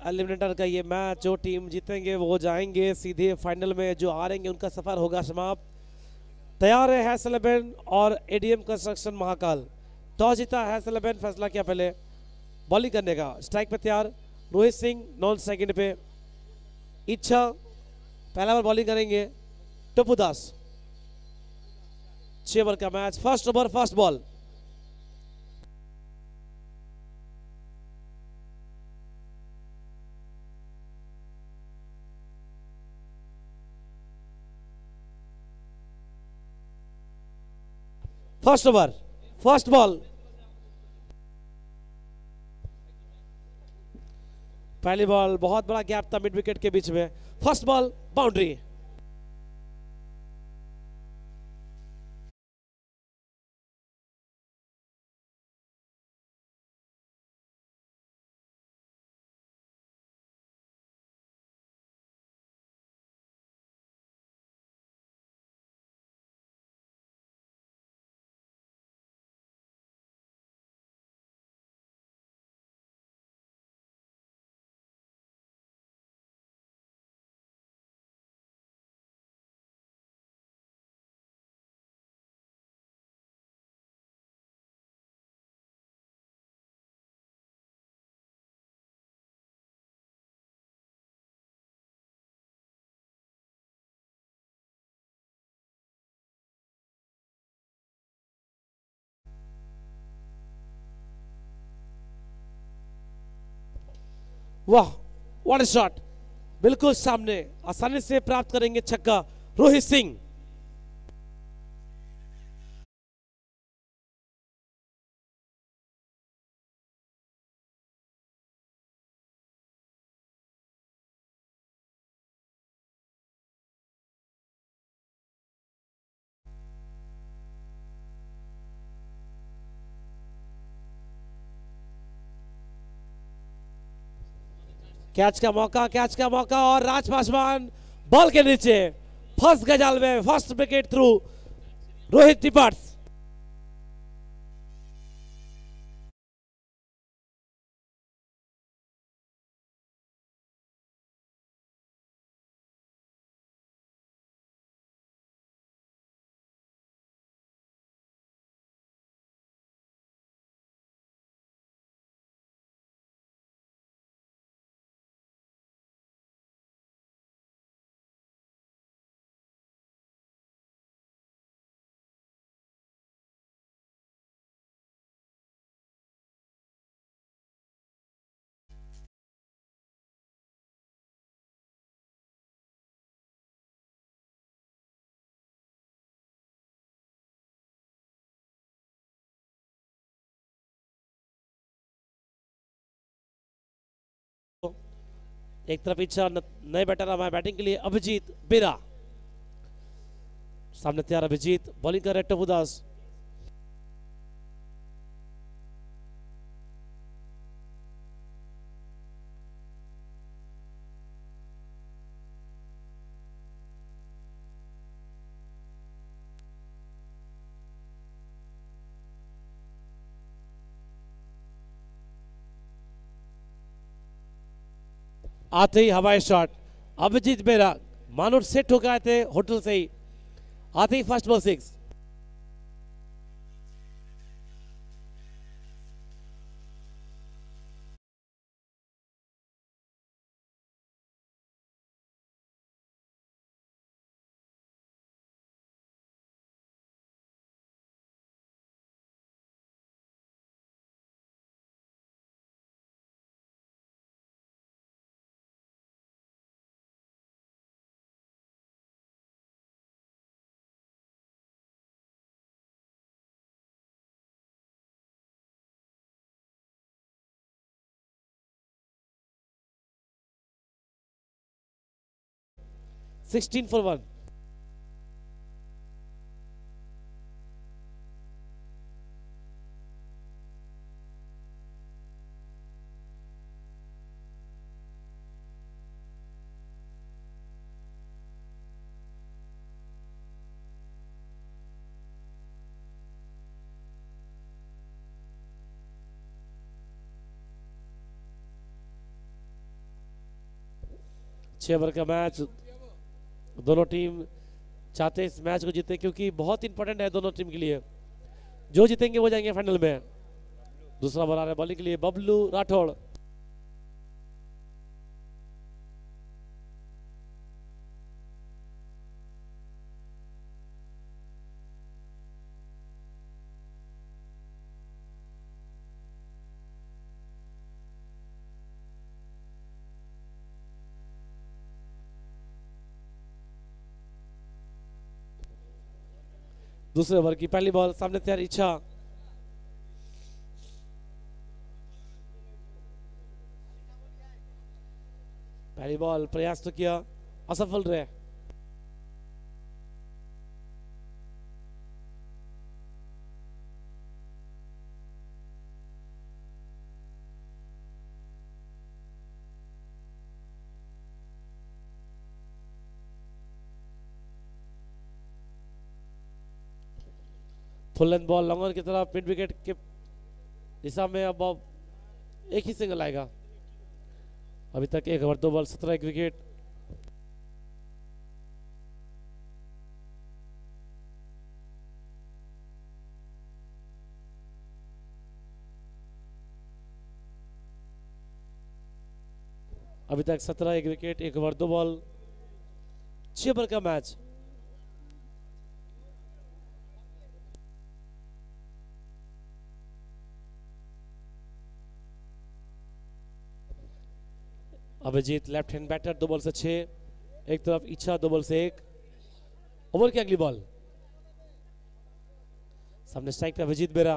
Eliminator का ये match. जो टीम जीतेंगे वो जाएंगे सीधे फाइनल में, जो हारेंगे उनका सफर होगा समाप्त। तैयार है हैस 11 और एडीएम कंस्ट्रक्शन महाकाल। टॉस जीता हैस 11, फैसला किया पहले बॉलिंग करने का। स्ट्राइक पे तैयार रोहित सिंह, नॉन सेकंड पे इच्छा, पहला ओवर बॉलिंग करेंगे टप्पू दास। 6 ओवर का match, first over first ball. First over first ball. पहली बॉल, बहुत बड़ा गैप था मिड विकेट के बीच में। First ball boundary. वाह, व्हाट अ शॉट, बिल्कुल सामने, आसानी से प्राप्त करेंगे छक्का रोहित सिंह। कैच का मौका, कैच का मौका, और राज पासवान बॉल के नीचे फंस गए जाल में। First wicket through Rohit departs. एक तरफ इच्छा, नए बैटर हमारे बैटिंग के लिए अभिजीत बेरा। सामने तैयार अभिजीत, बॉलिंग कर रहे टप्पू दास। आते ही हवाई शॉट, अभिजीत बेरा मानो सेट होकर आए थे होटल से ही। आते ही first ball 6। Sixteen for 1। 6 over का मैच, दोनों टीम चाहते हैं इस मैच को जीते क्योंकि बहुत इंपॉर्टेंट है दोनों टीम के लिए। जो जीतेंगे वो जाएंगे फाइनल में। दूसरा बॉल आ रहा है बॉलिंग के लिए बबलू राठौड़। दूसरे ओवर की पहली बॉल, सामने तैयार इच्छा। पहली बॉल प्रयास तो किया, असफल रहे। फुल लेंथ बॉल लॉन्गर की तरफ, मिड विकेट के दिशा में। अब एक ही सिंगल आएगा। अभी तक 1 ओवर 2 बॉल 17 एक विकेट। अभी तक 17 एक विकेट, 1 ओवर 2 बॉल, 6 ओवर का match. Abhijit left hand batter, 2 ball से 6। एक तरफ इच्छा, 2 बॉल से 1। ओवर की अगली बॉल, सामने स्ट्राइक पे अभिजीत बेरा।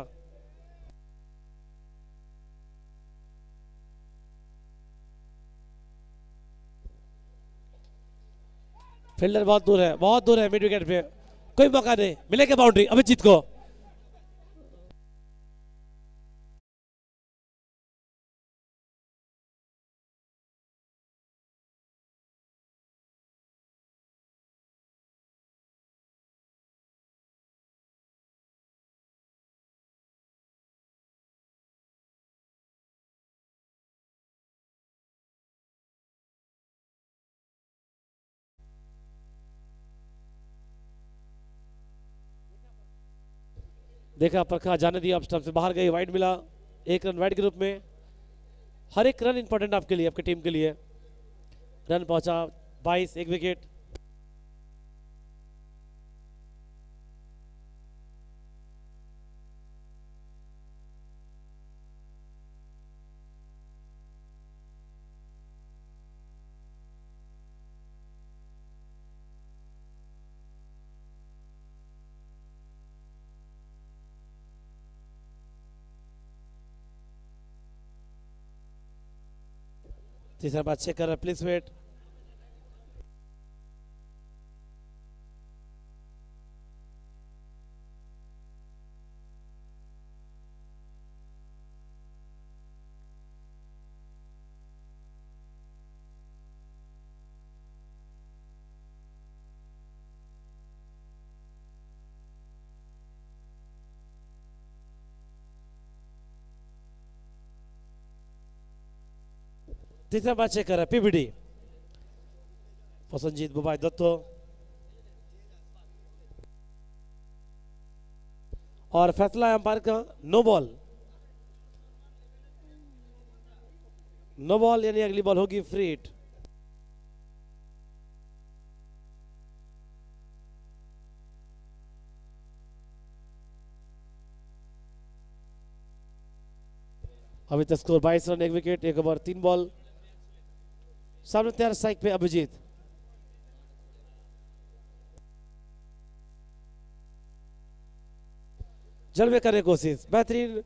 फील्डर बहुत दूर है, बहुत दूर है मिड विकेट पे, कोई मौका नहीं, मिलेगा बाउंड्री अभिजीत को। देखा परखा, जाने दिया, अब स्टंप से बाहर गई, वाइड मिला। 1 रन वाइड के रूप में। हर एक रन इंपॉर्टेंट आपके लिए, आपकी टीम के लिए। रन पहुंचा 22, 1 विकेट। तीसरा बात चेक कर रहा है, प्लीज वेट। तीसरा बात चेक कर रहा है, पीबीडी प्रसन्नजीत बुबाई दत्तो। और फैसला है अंपायर का, नो बॉल। नो बॉल यानी अगली बॉल होगी फ्री हिट। अभी तक score 22 run, 1 wicket, 1 over 3 ball. सामने तैयार स्ट्राइक पे अभिजीत। जल्द में करे कोशिश, बेहतरीन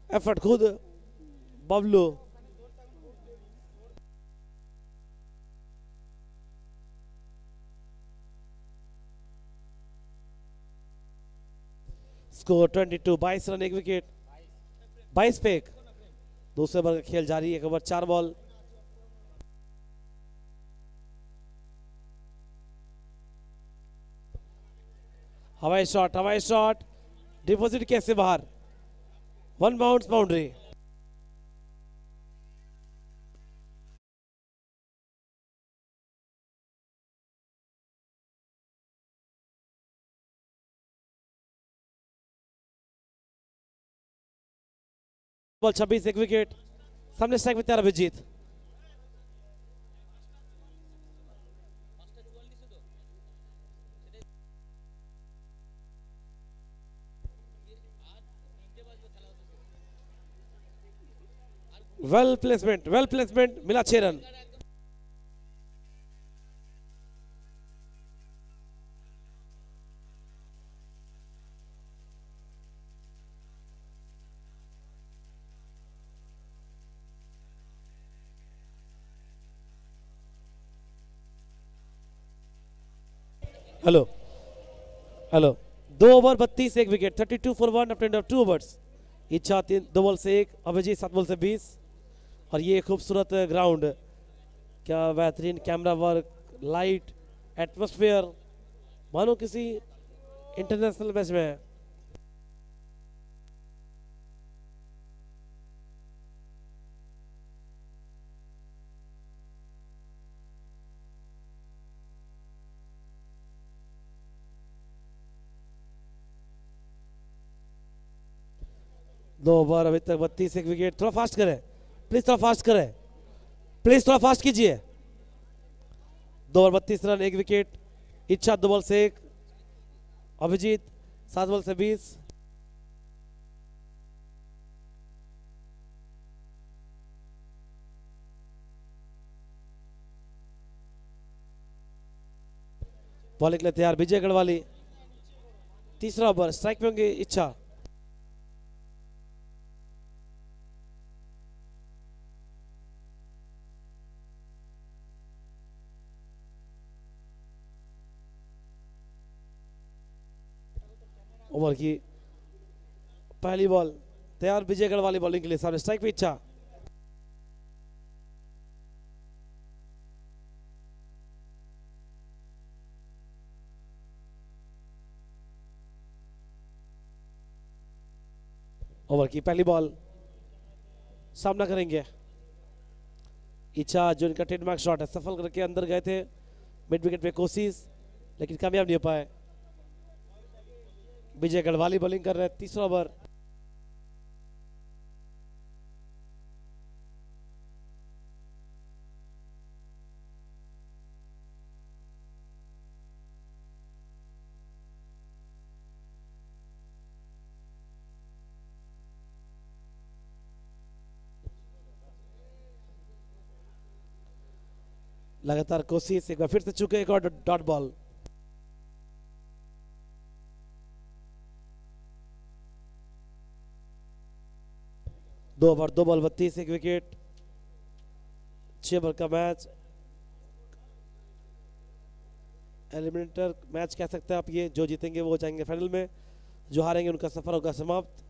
एफर्ट खुद बबलू। स्कोर 22, 22 रन, 1 विकेट, 22 पे 1। दूसरे ओवर का खेल जारी, 1 ओवर 4 बॉल। हवाई शॉट डिपॉजिट कैसे बाहर, 1 बाउंस बाउंड्री। बॉल 26 एक विकेट। सामने स्ट्राइक में तैयार अभिजीत। वेल प्लेसमेंट मिला 6 रन। हेलो 2 ओवर 32 एक विकेट। 32 for 1 after 2 overs. इच्छा 2 बॉल से 1, अभिजीत 7 बॉल से 20। और ये खूबसूरत ग्राउंड, क्या बेहतरीन कैमरा वर्क, लाइट, एटमॉस्फेयर, मानो किसी इंटरनेशनल मैच में है। दो ओवर अभी तक 32 एक विकेट। थोड़ा फास्ट करें प्लीज, थोड़ा फास्ट करें प्लीज, थोड़ा फास्ट कीजिए। 2 ओवर 32 रन 1 विकेट। इच्छा 2 बॉल से 1, अभिजीत 7 बॉल से 20। बॉलिंग के लिए तैयार विजय गढ़वाली। तीसरा ओवर, स्ट्राइक में होंगे इच्छा। ओवर की पहली बॉल, तैयार विजय गढ़वाली बॉलिंग के लिए। सामने स्ट्राइक पे इच्छा। ओवर की पहली बॉल, सामना करेंगे इच्छा, जो इनका ट्रेडमार्क शॉट है। सफल करके अंदर गए थे मिड विकेट पे कोशिश, लेकिन कामयाब नहीं हो पाए। विजय गढ़वाली बॉलिंग कर रहे हैं। तीसरा ओवर, लगातार कोशिश, एक बार फिर से चुके, एक और डॉट बॉल। दो ओवर 2 बॉल 32 एक विकेट। 6 ओवर का मैच, एलिमिनेटर मैच कह सकते हैं आप ये। जो जीतेंगे वो जाएंगे फाइनल में, जो हारेंगे उनका सफर होगा समाप्त।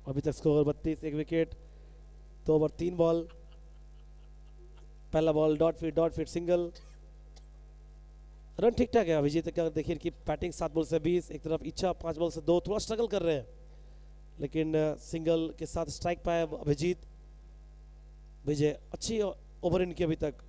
अभी तक स्कोर 32 एक विकेट। 2 over 3 ball. पहला बॉल डॉट फिट सिंगल। रन ठीक ठाक है अभिजीत का। देखिए कि बैटिंग 7 बॉल से 20। एक तरफ इच्छा 5 बॉल से 2, थोड़ा स्ट्रगल कर रहे हैं, लेकिन सिंगल के साथ स्ट्राइक पाया अभिजीत। विजय अच्छी ओवर इनकी अभी तक।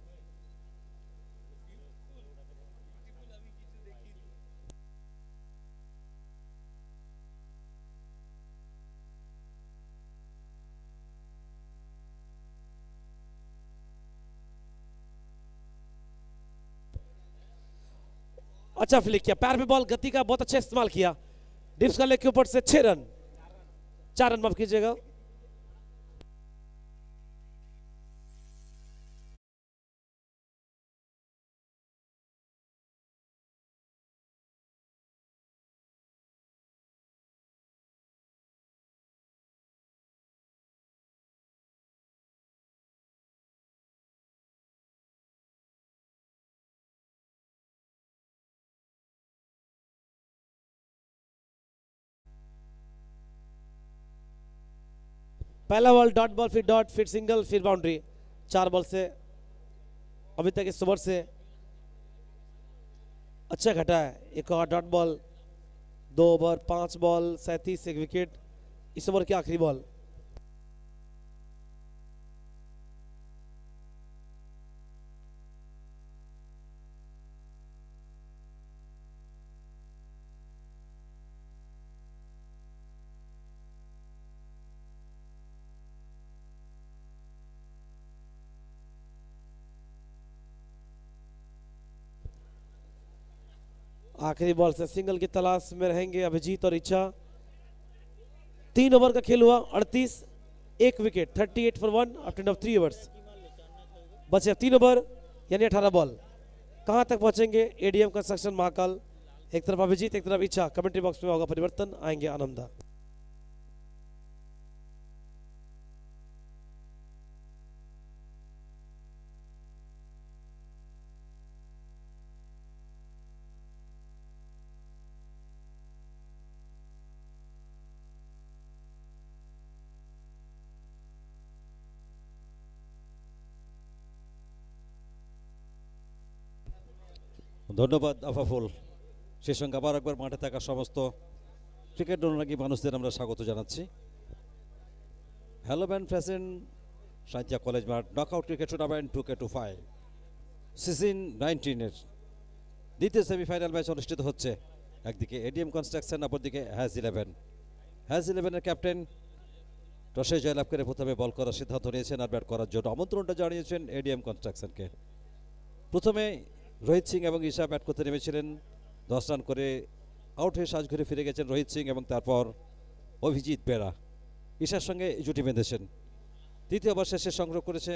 अच्छा फ्लिक किया, पैर पे बॉल, गति का बहुत अच्छा इस्तेमाल किया। डिप्स का लेग के ऊपर से 6 रन, 4 रन माफ कीजिएगा। पहला बॉल डॉट फिर सिंगल, फिर बाउंड्री। 4 बॉल से अभी तक इस ओवर से अच्छा घटा है। एक और डॉट बॉल। 2 ओवर 5 बॉल 37 एक विकेट। इस ओवर की आखिरी बॉल। आखिरी बॉल से सिंगल की तलाश में रहेंगे अभिजीत और इच्छा। 3 ओवर का खेल हुआ, 38, 1 wicket, 38 for 1 after end of 3 overs. बचे 3 ओवर यानी 18 बॉल। कहां तक पहुंचेंगे एडीएम कंस्ट्रक्शन महाकाल? एक तरफ अभिजीत, एक तरफ इच्छा। कमेंट्री बॉक्स में होगा परिवर्तन, आएंगे आनंदा। ধন্যবাদ আফাফুল। সেই সঙ্গে আবার একবার মাঠে থাকা সমস্ত ক্রিকেট অনুরাগী মানুষদের আমরা স্বাগত জানাচ্ছি। হ্যালোম্যান ফ্যাশন সাঁইথিয়া কলেজ মাঠ knockout cricket tournament 2K25 season 19-এর দ্বিতীয় সেমিফাইনাল ম্যাচ অনুষ্ঠিত হচ্ছে। একদিকে এডিএম কনস্ট্রাকশন, অপরদিকে হ্যাজ 11। হ্যাজ 11-এর ক্যাপ্টেন টসে জয়লাভ করে প্রথমে বল করার সিদ্ধান্ত নিয়েছেন আর ব্যাট করার জন্য আমন্ত্রণটা জানিয়েছেন এডিএম কনস্ট্রাকশনকে। প্রথমে রোহিত সিং এবং ঈশা ব্যাট করতে নেমেছিলেন। 10 রান করে আউট হয়ে সাজঘরে ফিরে গেছেন রোহিত সিং এবং তারপর অভিজিৎ বেরা ঈশার সঙ্গে জুটি বেঁধেছেন। তৃতীয় ওভার শেষে সংগ্রহ করেছে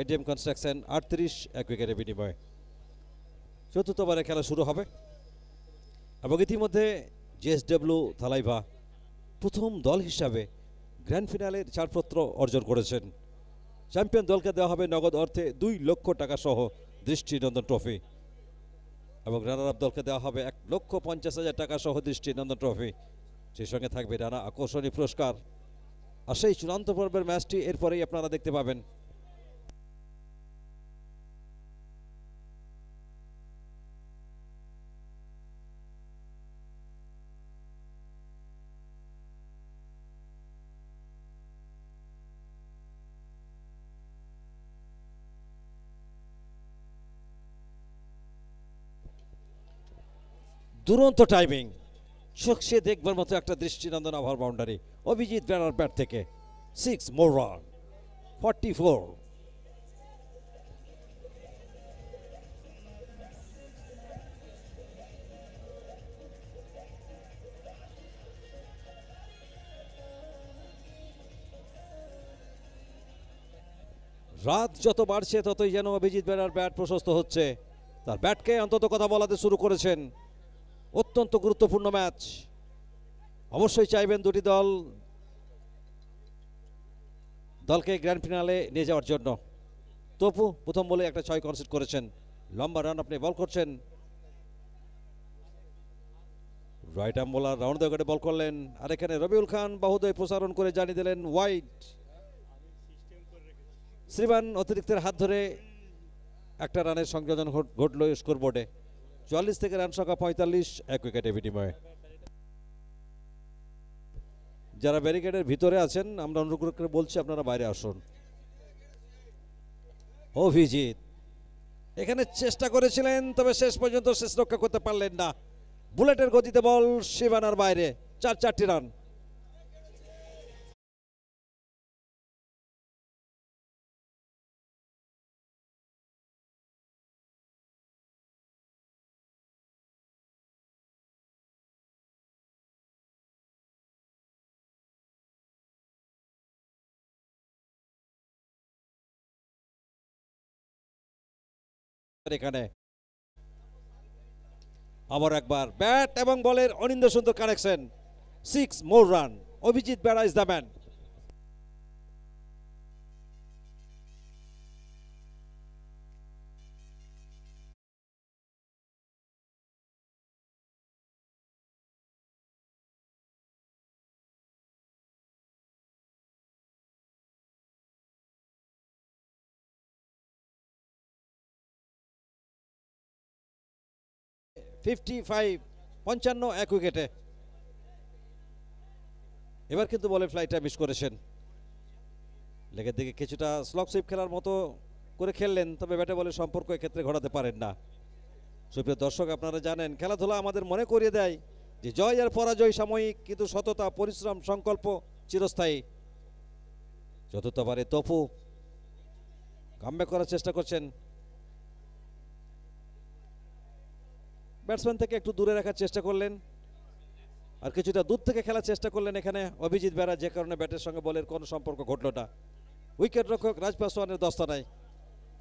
এডিএম কনস্ট্রাকশন 38, 1 উইকেটের বিনিময়ে। চতুর্থ ওভারে খেলা শুরু হবে এবং ইতিমধ্যে জেএসডব্লিউ থালাইভা প্রথম দল হিসাবে গ্র্যান্ড ফিনালের ছাড়পত্র অর্জন করেছেন। চ্যাম্পিয়ন দলকে দেওয়া হবে নগদ অর্থে 2 লক্ষ টাকা সহ দৃষ্টিনন্দন ট্রফি এবং রানার আপ দলকে দেওয়া হবে 1,50,000 টাকা সহ দৃষ্টিনন্দন ট্রফি। সেই সঙ্গে থাকবে নানা আকর্ষণীয় পুরস্কার। আর সেই চূড়ান্ত পর্বের ম্যাচটি এরপরেই আপনারা দেখতে পাবেন। দুরন্ত টাইমিং, চোখে দেখবার মতো একটা দৃষ্টিনন্দন ওভার বাউন্ডারি অভিজিৎ বেরার ব্যাট থেকে। 6 মোর রান, 44। রাত যত বাড়ছে ততই যেন অভিজিৎ বেরার ব্যাট প্রশস্ত হচ্ছে। তার ব্যাটকে অন্তত কথা বলাতে শুরু করেছেন। অত্যন্ত গুরুত্বপূর্ণ ম্যাচ, অবশ্যই চাইবেন দুটি দলকে গ্র্যান্ড ফিনালে নিয়ে যাওয়ার জন্য। তপু প্রথম বলে একটা 6 কনসিড করেছেন। লম্বা রান আপনি বল করছেন। Right arm bowler round the ball করলেন আর এখানে রবিউল খান বাহুদয় প্রসারণ করে জানিয়ে দিলেন ওয়াইড। শ্রীমান অতিরিক্তের হাত ধরে একটা রানের সংযোজন ঘটল স্কোরবোর্ডে। 44 থেকে রান সংখ্যা 45, 1 উইকেটের বিনিময়ে। যারা ব্যারিকেডের ভিতরে আছেন আমরা অনুগ্রহ করে বলছি আপনারা বাইরে আসুন। অভিজিৎ এখানে চেষ্টা করেছিলেন তবে শেষ পর্যন্ত শেষ রক্ষা করতে পারলেন না। বুলেটের গতিতে বল সীমানার বাইরে, 4টি রান। এখানে আবার একবার ব্যাট এবং বলের অনিন্দ সুন্দর connection. 6 more run, Abhijit Bera is the man. $55, 55, 1 উইকেটে। এবার কিন্তু বলের ফ্লাইটটা মিস করেছেন। লেগের দিকে কিছুটা স্লগ সুইপ খেলার মতো করে খেললেন তবে ব্যাটে বলের সম্পর্ক এক্ষেত্রে ঘটাতে পারেন না। সুপ্রিয় দর্শক আপনারা জানেন খেলাধুলা আমাদের মনে করিয়ে দেয় যে জয় আর পরাজয় সাময়িক কিন্তু সততা, পরিশ্রম, সংকল্প চিরস্থায়ী। চতুর্থবারে তপু কামব্যাক করার চেষ্টা করছেন। ব্যাটসম্যান থেকে একটু দূরে রাখার চেষ্টা করলেন, আর কিছুটা দূর থেকে খেলার চেষ্টা করলেন এখানে অভিজিৎ বেরা, যে কারণে ব্যাটের সঙ্গে বলের কোনো সম্পর্ক ঘটল না। উইকেট রক্ষক রাজ পাসওয়ানের দস্তানায়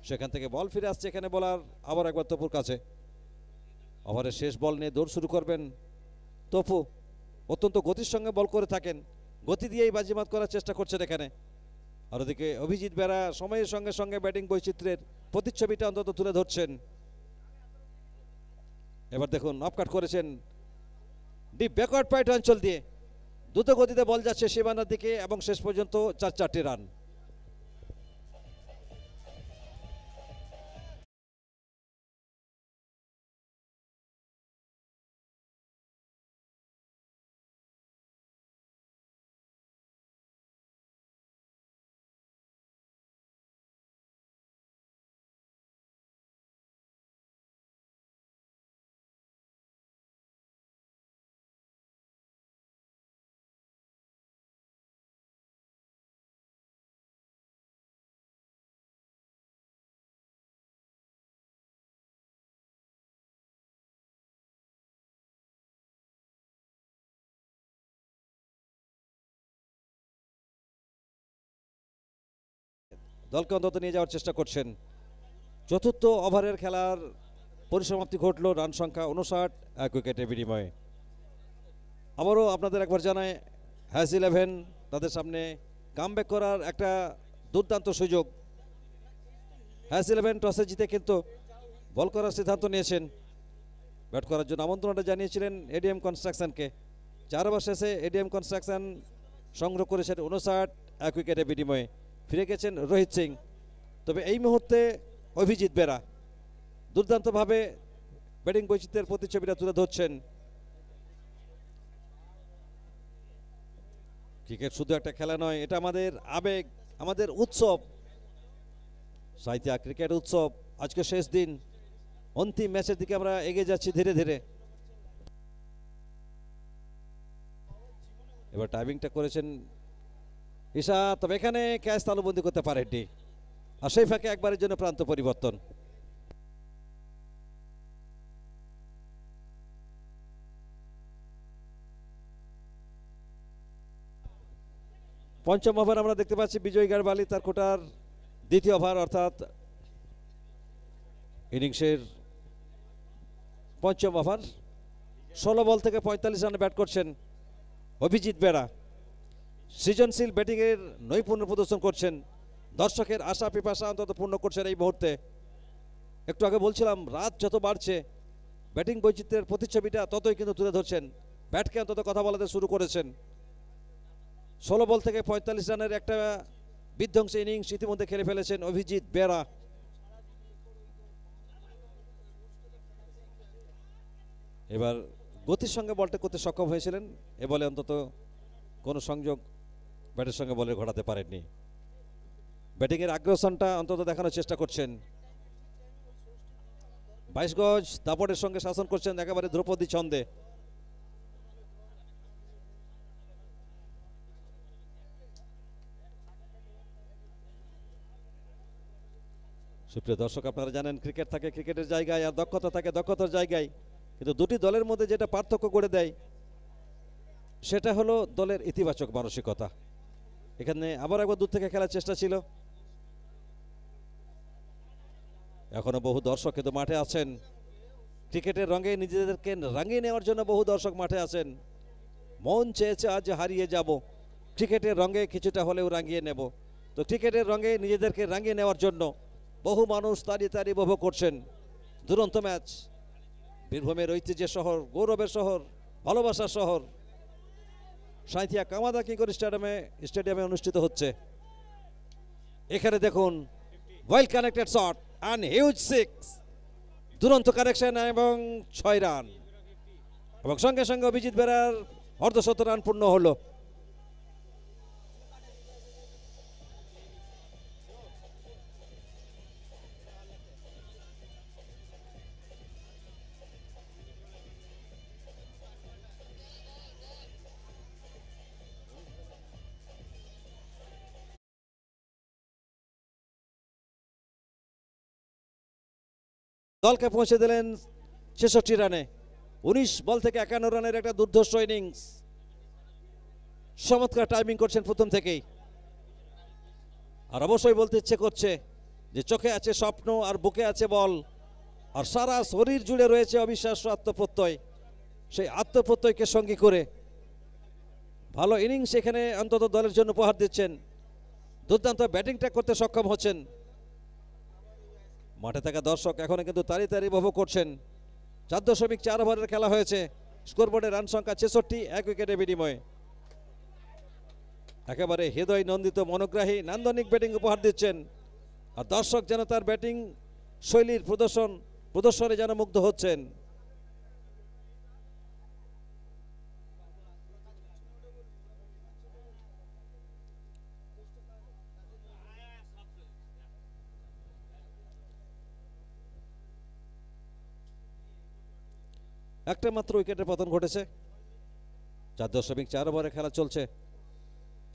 সেখান থেকে বল ফিরে আসছে এখানে বলার আবার একবার তপুর কাছে। ওভারের শেষ বল নিয়ে দৌড় শুরু করবেন তপু। অত্যন্ত গতির সঙ্গে বল করে থাকেন, গতি দিয়েই বাজিমাত করার চেষ্টা করছেন এখানে। আর ওদিকে অভিজিৎ বেরা সময়ের সঙ্গে সঙ্গে ব্যাটিং বৈচিত্র্যের প্রতিচ্ছবিটা অন্তত তুলে ধরছেন। এবার দেখুন অফকাট করেছেন ডিপ ব্যাকওয়ার্ড পাইট অঞ্চল দিয়ে, দ্রুত গতিতে বল যাচ্ছে সীমানার দিকে এবং শেষ পর্যন্ত 4-4টি রান। দলকে অন্তত নিয়ে যাওয়ার চেষ্টা করছেন। চতুর্থ ওভারের খেলার পরিসমাপ্তি ঘটল, রান সংখ্যা 59, 1 উইকেটের বিনিময়ে। আবারও আপনাদের একবার জানাই, হ্যাজ 11 তাদের সামনে কামব্যাক করার একটা দুর্দান্ত সুযোগ। হ্যাজ 11 টসে জিতে কিন্তু বল করার সিদ্ধান্ত নিয়েছেন। ব্যাট করার জন্য আমন্ত্রণটা জানিয়েছিলেন এডিএম কনস্ট্রাকশনকে। 4 ওভার শেষে এডিএম কনস্ট্রাকশন সংগ্রহ করেছেন 59, 1 উইকেটের বিনিময়ে। ফিরে গেছেন রোহিত সিং। তবে এই মুহূর্তে অভিজিৎ বেরা দুর্দান্তভাবে ব্যাটিং বৈচিত্র্যের প্রতিচ্ছবিটা তুলে ধরছেন। ক্রিকেট শুধু একটা খেলা নয়, এটা আমাদের আবেগ, আমাদের উৎসব। সাহিত্যা ক্রিকেট উৎসব আজকে শেষ দিন, অন্তিম ম্যাচের দিকে আমরা এগিয়ে যাচ্ছি ধীরে ধীরে। এবার টাইমিংটা করেছেন ঈশা, তবে এখানে ক্যাচ তালুবন্দি করতে পারেননি, আর সেই ফাঁকে একবারের জন্য প্রান্ত পরিবর্তন। পঞ্চম ওভার আমরা দেখতে পাচ্ছি বিজয় গারবালি তার কোটার দ্বিতীয় ওভার, অর্থাৎ ইনিংসের পঞ্চম ওভার। 16 বল থেকে 45 রানে ব্যাট করছেন অভিজিৎ বেরা। সৃজনশীল ব্যাটিংয়ের নৈপুণ্য প্রদর্শন করছেন, দর্শকের আশা পিপাসা অন্তত পূর্ণ করছেন এই মুহূর্তে। একটু আগে বলছিলাম, রাত যত বাড়ছে ব্যাটিং বৈচিত্র্যের প্রতিচ্ছবিটা ততই কিন্তু তুলে ধরছেন। ব্যাটকে অন্তত কথা বলাতে শুরু করেছেন। 16 বল থেকে 45 রানের একটা বিধ্বংসী ইনিংস ইতিমধ্যে খেলে ফেলেছেন অভিজিৎ বেরা। এবার গতির সঙ্গে বলটা করতে সক্ষম হয়েছিলেন, এ বলে অন্তত কোনো সংযোগ ব্যাটের সঙ্গে বলে ঘটাতে পারেননি। ব্যাটিংয়ের আগ্রাসনটা অন্তত দেখানোর চেষ্টা করছেন। 22 গজ দাপটের সঙ্গে শাসন করছেন একেবারে দ্রৌপদী ছন্দে। সুপ্রিয় দর্শক, আপনারা জানেন ক্রিকেট থাকে ক্রিকেটের জায়গায়, আর দক্ষতা থাকে দক্ষতার জায়গায়, কিন্তু দুটি দলের মধ্যে যেটা পার্থক্য করে দেয় সেটা হলো দলের ইতিবাচক মানসিকতা। এখানে আবার একবার দূর থেকে খেলার চেষ্টা ছিল। এখনো বহু দর্শক কিন্তু মাঠে আছেন, ক্রিকেটের রঙে নিজেদেরকে রাঙিয়ে নেওয়ার জন্য বহু দর্শক মাঠে আছেন। মন চেয়েছে আজ হারিয়ে যাব, ক্রিকেটের রঙে কিছুটা হলেও রাঙিয়ে নেব। তো ক্রিকেটের রঙে নিজেদেরকে রাঙিয়ে নেওয়ার জন্য বহু মানুষ তাড়িয়ে তাড়িয়ে উপভোগ করছেন দুরন্ত ম্যাচ। বীরভূমের ঐতিহ্যের শহর, গৌরবের শহর, ভালোবাসার শহর সাঁইথিয়া কামাদা কিঙ্কর স্টেডিয়ামে অনুষ্ঠিত হচ্ছে। এখানে দেখুন well connected shot and huge 6, দুরন্ত কানেকশন এবং 6 রান, এবং সঙ্গে সঙ্গে অভিজিৎ বেরার অর্ধশত রান পূর্ণ হলো। দলকে পৌঁছে দিলেন 66 রানে। 19 বল থেকে 51 রানের একটা দুর্ধর্ষ ইনিংস। চমৎকার টাইমিং করছেন প্রথম থেকেই। আর অবশ্যই বলতে ইচ্ছে করছে যে চোখে আছে স্বপ্ন আর বুকে আছে বল, আর সারা শরীর জুড়ে রয়েছে অবিশ্বাস্য আত্মপ্রত্যয়। সেই আত্মপ্রত্যয়কে সঙ্গী করে ভালো ইনিংস এখানে অন্তত দলের জন্য উপহার দিচ্ছেন। দুর্দান্ত ব্যাটিংটা করতে সক্ষম হচ্ছেন। মাঠে থাকা দর্শক এখনো কিন্তু তাড়ি উপভোগ করছেন। 4.4 ওভারের খেলা হয়েছে। স্কোরবোর্ডে রান সংখ্যা 66, 1 উইকেটে বিনিময়ে। একেবারে হৃদয় নন্দিত মনোগ্রাহী নান্দনিক ব্যাটিং উপহার দিচ্ছেন। আর দর্শক যেন তার ব্যাটিং শৈলীর প্রদর্শনে যেন মুগ্ধ হচ্ছেন। একটা মাত্র উইকেটের পতন ঘটেছে। 4.4 ওভারের খেলা চলছে।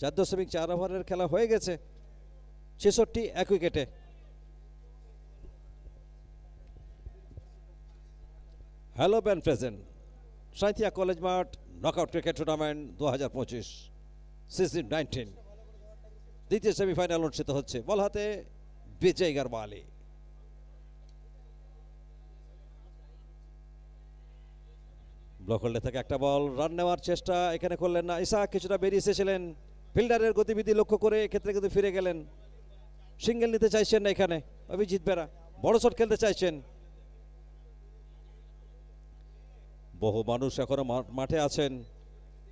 4.4 ওভারের খেলা হয়ে গেছে। 66, 1 উইকেটে। Hello band present Sainthia college মাঠ নকআউট ক্রিকেট টুর্নামেন্ট 2025 সিজন 19 দ্বিতীয় সেমিফাইনাল অনুষ্ঠিত হচ্ছে। বল হাতে বিজয় গারওয়ালি। ব্লক হোল্ডে থেকে একটা বল, রান নেওয়ার চেষ্টা এখানে করলেন না। ইসাক কিছুটা বেরিয়ে এসেছিলেন, ফিল্ডারের গতিবিধি লক্ষ্য করে এক্ষেত্রে কিন্তু ফিরে গেলেন। সিঙ্গেল নিতে চাইছেন না এখানে অভিজিৎ বেরা, বড় শট খেলতে চাইছেন। বহু মানুষ এখনো মাঠে আছেন।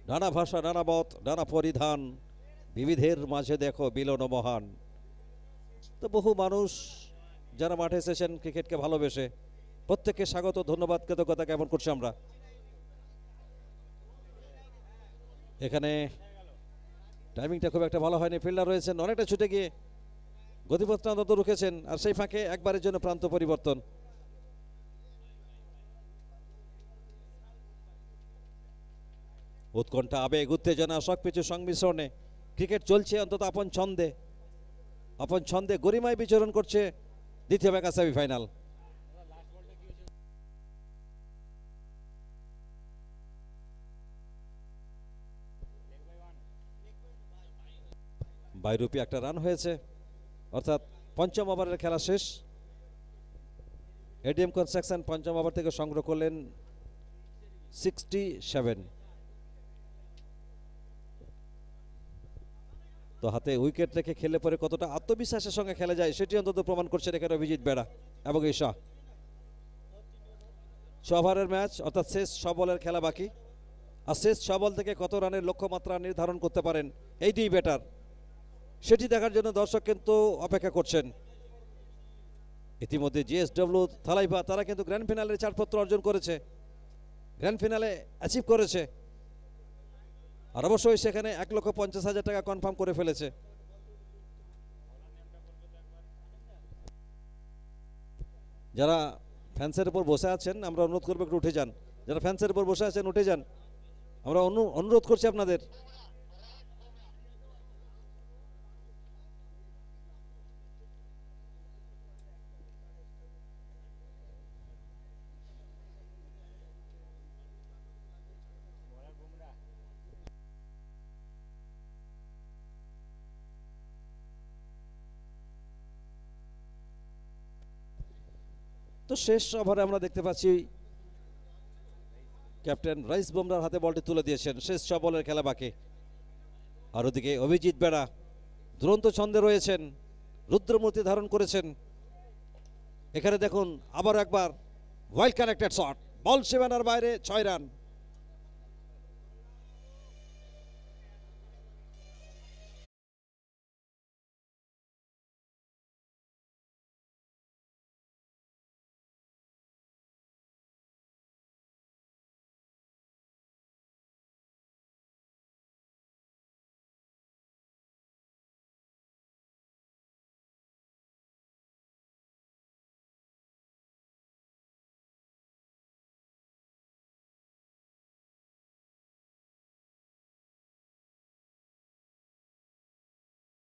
নানা ভাষা, নানা মত, নানা পরিধান, বিবিধের মাঝে দেখো মিলন মহান। তো বহু মানুষ যারা মাঠে এসেছেন ক্রিকেটকে ভালোবেসে, প্রত্যেককে স্বাগত, ধন্যবাদ, কৃতজ্ঞতা জ্ঞাপন করছি আমরা। এখানে টাইমিংটা খুব একটা ভালো হয়নি। ফিল্ডার রয়েছেন, অনেকটা ছুটে গিয়ে গতিপথটা অন্তত রুখেছেন। আর সেই ফাঁকে একবারের জন্য প্রান্ত পরিবর্তন। উৎকণ্ঠা, আবেগ, উত্তেজনা সবকিছু সংমিশ্রণে ক্রিকেট চলছে অন্তত আপন ছন্দে গরিমায় বিচরণ করছে দ্বিতীয় মেগা সেমিফাইনাল। বাইরূপী একটা রান হয়েছে, অর্থাৎ পঞ্চম ওভারের খেলা শেষ। এডিএম কনস্ট্রাকশন পঞ্চম ওভার থেকে সংগ্রহ করলেন 67। তো হাতে উইকেট রেখে খেলে পরে কতটা আত্মবিশ্বাসের সঙ্গে খেলা যায় সেটি অন্তত প্রমাণ করছেন এখানে অভিজিৎ বেড়া এবং ঈশা। 6 ওভারের ম্যাচ, অর্থাৎ শেষ 6 বলের খেলা বাকি। আর শেষ 6 বল থেকে কত রানের লক্ষ্যমাত্রা নির্ধারণ করতে পারেন এই দুই ব্যাটার, সেটি দেখার জন্য দর্শক কিন্তু অপেক্ষা করছেন। ইতিমধ্যে জিএসডব্লিউ থালাইভা তারা কিন্তু গ্র্যান্ড ফিনালের ছাড়পত্র অর্জন করেছে, গ্র্যান্ড ফিনালে অ্যাচিভ করেছে। আর অবশ্যই সেখানে 1,50,000 টাকা কনফার্ম করে ফেলেছে। যারা ফ্যান্সের উপর বসে আছেন আমরা অনুরোধ করবো একটু উঠে যান। যারা ফ্যান্সের উপর বসে আছেন উঠে যান, আমরা অনুরোধ করছি আপনাদের। তো শেষ ওভারে আমরা দেখতে পাচ্ছি ক্যাপ্টেন রাইস বুমরার হাতে বলটি তুলে দিয়েছেন। শেষ 6 বলের খেলা বাকি। আর ওদিকে অভিজিৎ বেড়া দুরন্ত ছন্দে রয়েছেন, রুদ্রমূর্তি ধারণ করেছেন। এখানে দেখুন আবার একবার ওয়াইল্ড কানেক্টেড শট, বল সীমানার বাইরে, 6 রান।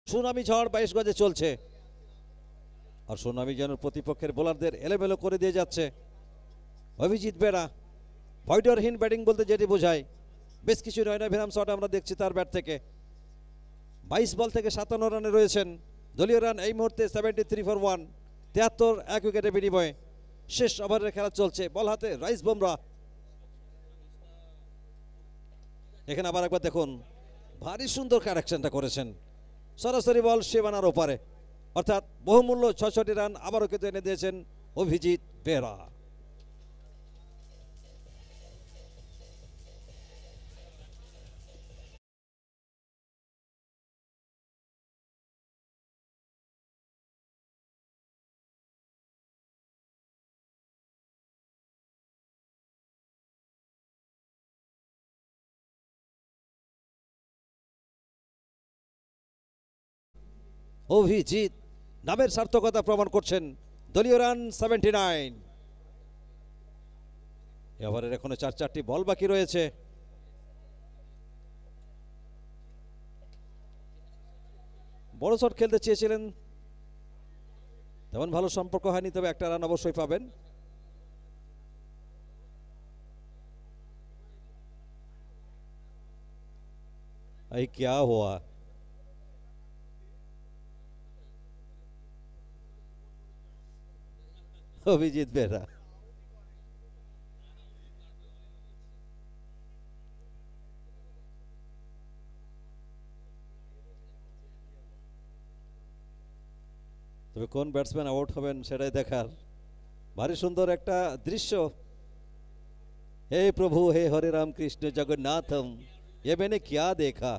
সুনামি ঝড় 22 গজে চলছে। আর সুনামি যেন প্রতিপক্ষের বোলারদের এলোমেলো করে দিয়ে যাচ্ছে। অভিজিৎ বেড়া পয়েন্টারহীন ব্যাটিং বলতে যেটি বোঝায়, বেশ কিছু নয়নাভিরাম শট আমরা দেখছি তার ব্যাট থেকে। 22 বল থেকে 57 রানে রয়েছেন। দলীয় রান এই মুহূর্তে 73 ফর 1, 73 এক উইকেটে বিনিময়ে। শেষ ওভারের খেলা চলছে, বল হাতে রাইস বুমরা। এখানে আবার একবার দেখুন, ভারী সুন্দর কারেকশনটা করেছেন, সরাসরি বল শেবানার ওপারে, অর্থাৎ বহুমূল্য 66 রান আবারও কিন্তু এনে দিয়েছেন অভিজিৎ বেহরা। অভিজিৎ নামের সার্থকতা প্রমাণ করছেন। দলীয় রান 79। এবারের এখনো 4টি বল বাকি রয়েছে। বড় শট খেলতে চেয়েছিলেন, তেমন ভালো সম্পর্ক হয়নি, তবে একটা রান অবশ্যই পাবেন। এই क्या हुआ? অভিজিৎ বেহরা। তবে কোন ব্যাটসম্যান আউট হবেন সেটাই দেখার। ভারী সুন্দর একটা দৃশ্য। হে প্রভু, হে হরে রাম কৃষ্ণ জগন্নাথম, ये मैंने क्या देखा।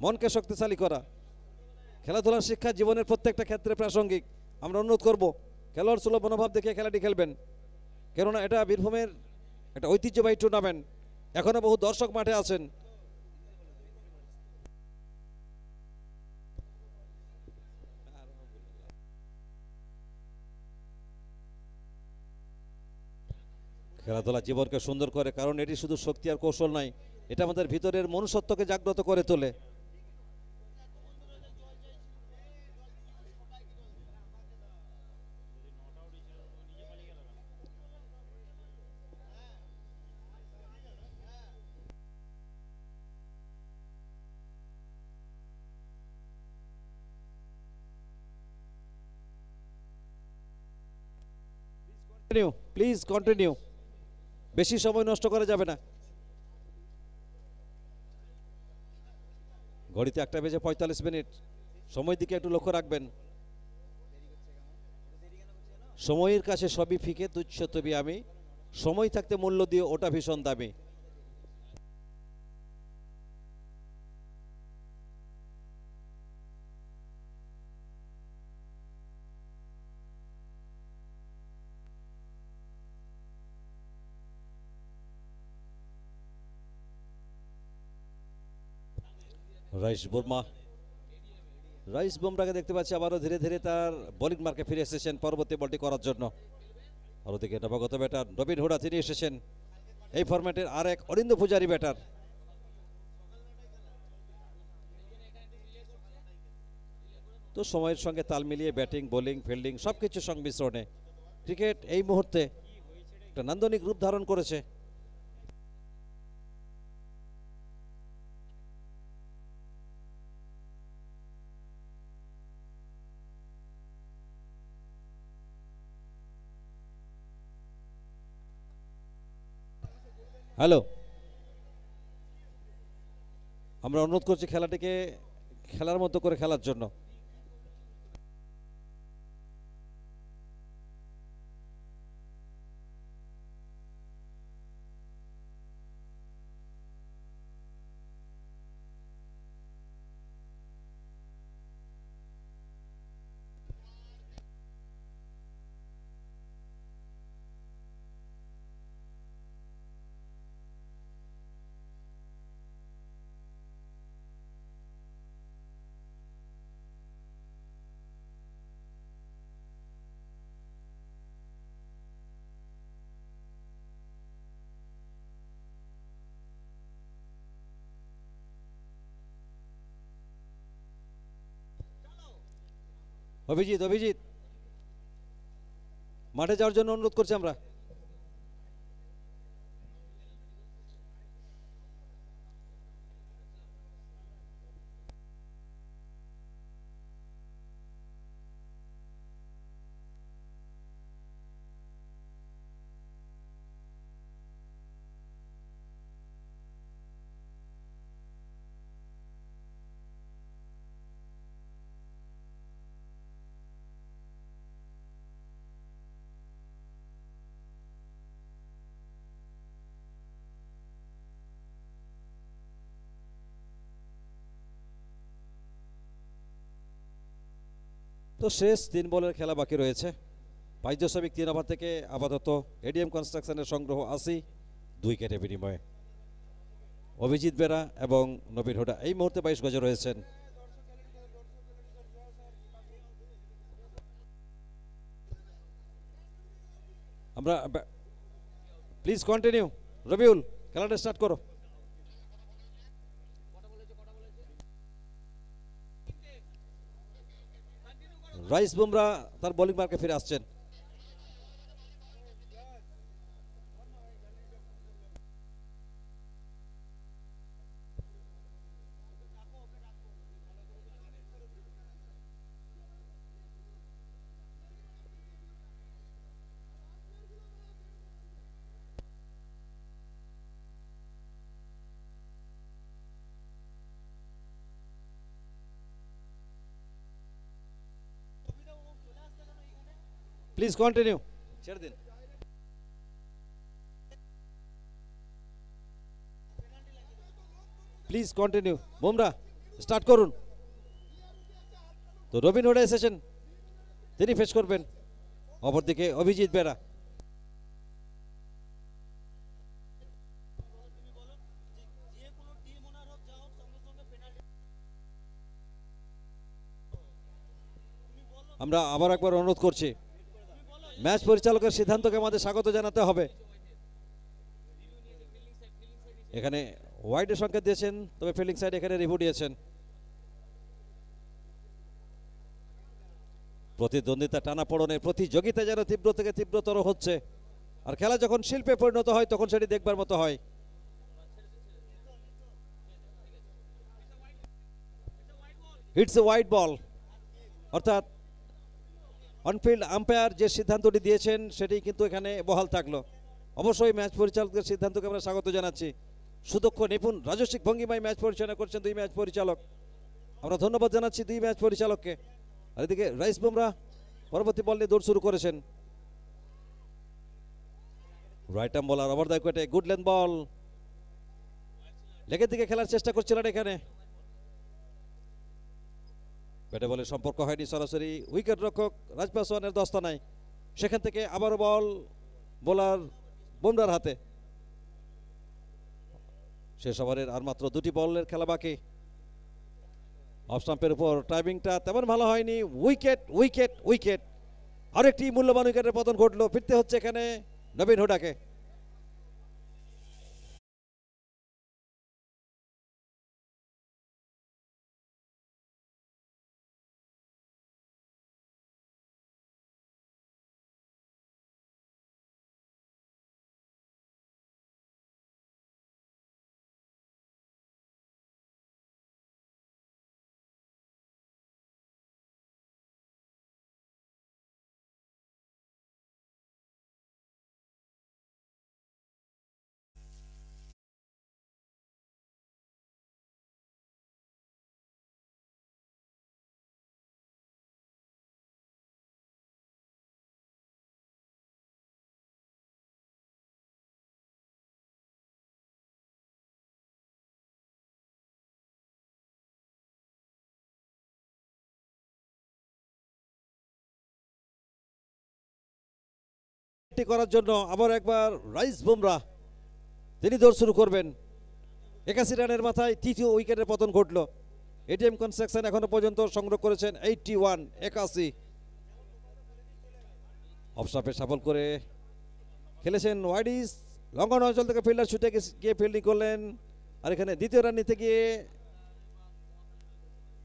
মনকে শক্তিশালী করা, খেলাধুলার শিক্ষা জীবনের প্রত্যেকটা ক্ষেত্রে প্রাসঙ্গিক। আমরা অনুরোধ করব খেলোয়াড় সুলভ মনোভাব দেখে খেলাটি খেলবেন, কেননা এটা বীরভূমের একটা ঐতিহ্যবাহী টুর্নামেন্ট। এখনো বহু দর্শক মাঠে আছেন। খেলাধুলা জীবনকে সুন্দর করে, কারণ এটি শুধু শক্তি আর কৌশল নয়, এটা আমাদের ভিতরের মনুষ্যত্বকে জাগ্রত করে তোলে। প্লিজ কন্টিনিউ, বেশি সময় নষ্ট করা যাবে না। ঘড়িতে 1:45, সময় দিকে একটু লক্ষ্য রাখবেন। সময়ের কাছে সবই ফিকে, তুচ্ছ তবে আমি, সময় থাকতে মূল্য দিয়ে ওটা ভীষণ দামি। রাইস বুমরাকে দেখতে পাচ্ছি আবারও ধীরে ধীরে তার বোলিং মার্কে ফিরে এসেছেন পরবর্তী বলটি করার জন্য। আর ওদিকে নবাগত ব্যাটার নবীন হুডা, তিনি এসেছেন এই ফরম্যাটের আর এক অরিন্দ পূজারী ব্যাটার। তো সময়ের সঙ্গে তাল মিলিয়ে ব্যাটিং, বোলিং, ফিল্ডিং সবকিছু সংমিশ্রণে ক্রিকেট এই মুহূর্তে একটা নান্দনিক রূপ ধারণ করেছে। হ্যালো, আমরা অনুরোধ করছি খেলাটিকে খেলার মতো করে খেলার জন্য। অভিজিৎ, মাঠে যাওয়ার জন্য অনুরোধ করছি আমরা। তো শেষ 3 বলের খেলা বাকি রয়েছে। পাইজস্বামিক 3 ওভার থেকে আপাতত এডিএম কনস্ট্রাকশনের সংগ্রহ 80, 2 উইকেটের বিনিময়ে। অভিজিৎ বেরা এবং নবীন হুডা এই মুহূর্তে 22 গজে রয়েছেন। আমরা প্লিজ কন্টিনিউ। রবিউল, খেলাটা স্টার্ট করো। রাইস বুমরা তার বোলিং মার্কে ফিরে আসছেন। প্লিজ কন্টিনিউ, ছেড়ে দিন। প্লিজ কন্টিনিউ, বুমরা স্টার্ট করুন। তো রবিন হুডা এসেছেন, তিনি ফেস করবেন। অপরদিকে অভিজিৎ বেরা। আমরা আবার একবার অনুরোধ করছি, ম্যাচ পরিচালকের সিদ্ধান্তকে আমাদের স্বাগত জানাতে হবে। এখানে ওয়াইডের সংকেত দিয়েছেন, তবে ফিল্ডিং সাইড এখানে রিভিউ দিয়েছেন। প্রতিদ্বন্দ্বিতা টানাপোড়েনের প্রতিযোগিতা যেন তীব্র থেকে তীব্রতর হচ্ছে, আর খেলা যখন শিল্পে পরিণত হয় তখন সেটি দেখবার মতো হয়। ইটস এ হোয়াইট বল, অর্থাৎ অনফিল্ড আম্পায়ার যে সিদ্ধান্তটি দিয়েছেন সেটি কিন্তু এখানে বহাল থাকলো। অবশ্যই ম্যাচ পরিচালকের সিদ্ধান্তকে আমরা স্বাগত জানাচ্ছি। সুদক্ষ, নিপুণ, রাজস্বিক ভঙ্গিমায় ম্যাচ পরিচালনা করছেন 2 ম্যাচ পরিচালক। আমরা ধন্যবাদ জানাচ্ছি 2 ম্যাচ পরিচালককে। আর এদিকে রাইস বুমরা পরবর্তী বল নিয়ে দৌড় শুরু করেছেন। রাইট আর্ম বলার ওভার দ্য উইকেটে গুড লেন্থ বল, লেগের দিকে খেলার চেষ্টা করছিলেন এখানে, ব্যাটে বলের সম্পর্ক হয়নি সরাসরি, উইকেট রক্ষক রাজ পাসওয়ানের দস্তানায়, সেখান থেকে আবারও বল বোলার বুমরার হাতে। শেষ ওভারের আর মাত্র দুটি বলের খেলা বাকি। অফ স্টাম্পের উপর টাইমিংটা তেমন ভালো হয়নি, উইকেট উইকেট উইকেট, আরেকটি মূল্যবান উইকেটের পতন ঘটলো। ফিরতে হচ্ছে এখানে নবীন হুডাকে। করার জন্য আবার একবার রাইস বুমরা, তিনি দৌড় শুরু করবেন। 81 রানের মাথায় তৃতীয় উইকেটের পতন ঘটল। এটিএম কনস্ট্রাকশন এখনো পর্যন্ত সংগ্রহ করেছেন 81, 81। অফস্টাম্পে সাফল করে খেলেছেন ওয়াইডিস, লঙ্ঘন অঞ্চল থেকে ফিল্ডার ছুটে গিয়ে ফিল্ডিং করলেন, আর এখানে দ্বিতীয় রান নিতে গিয়ে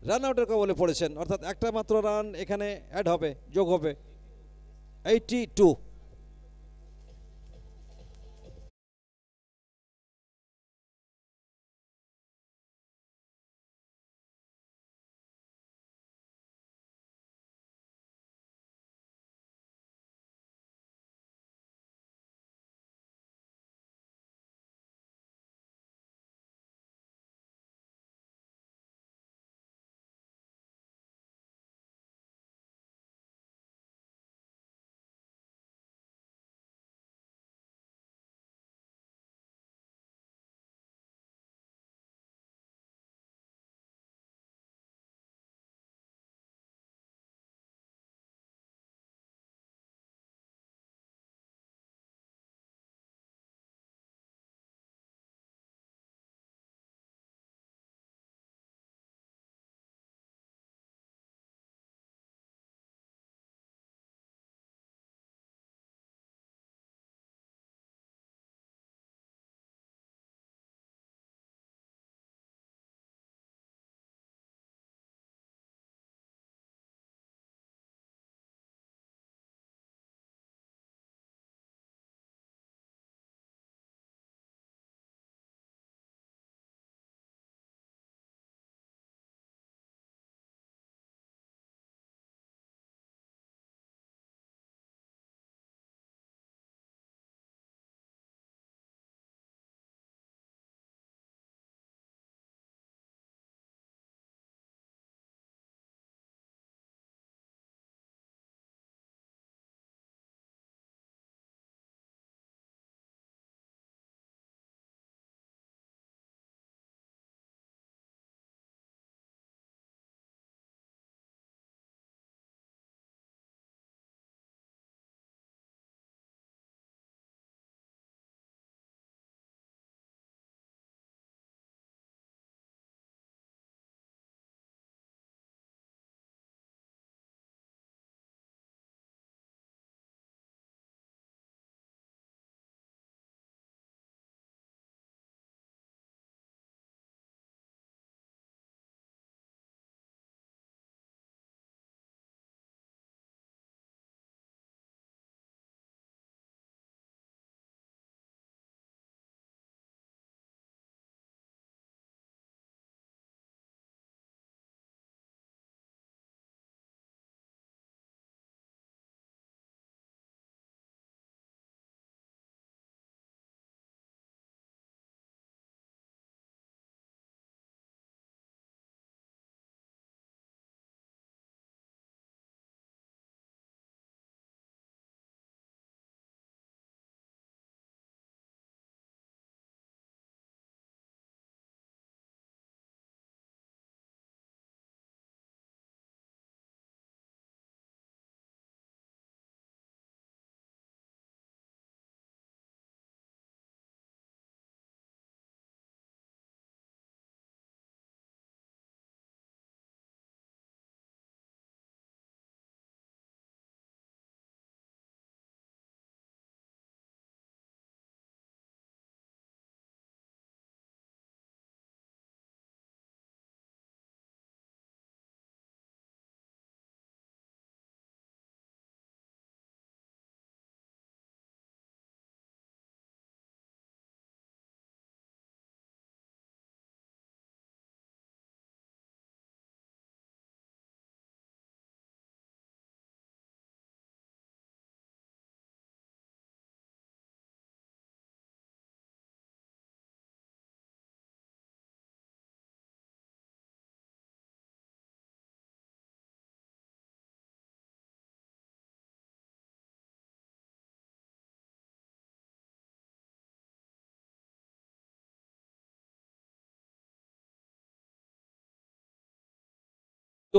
রান আউটের কবলে পড়েছেন, অর্থাৎ একটা মাত্র রান এখানে অ্যাড হবে, যোগ হবে। 82।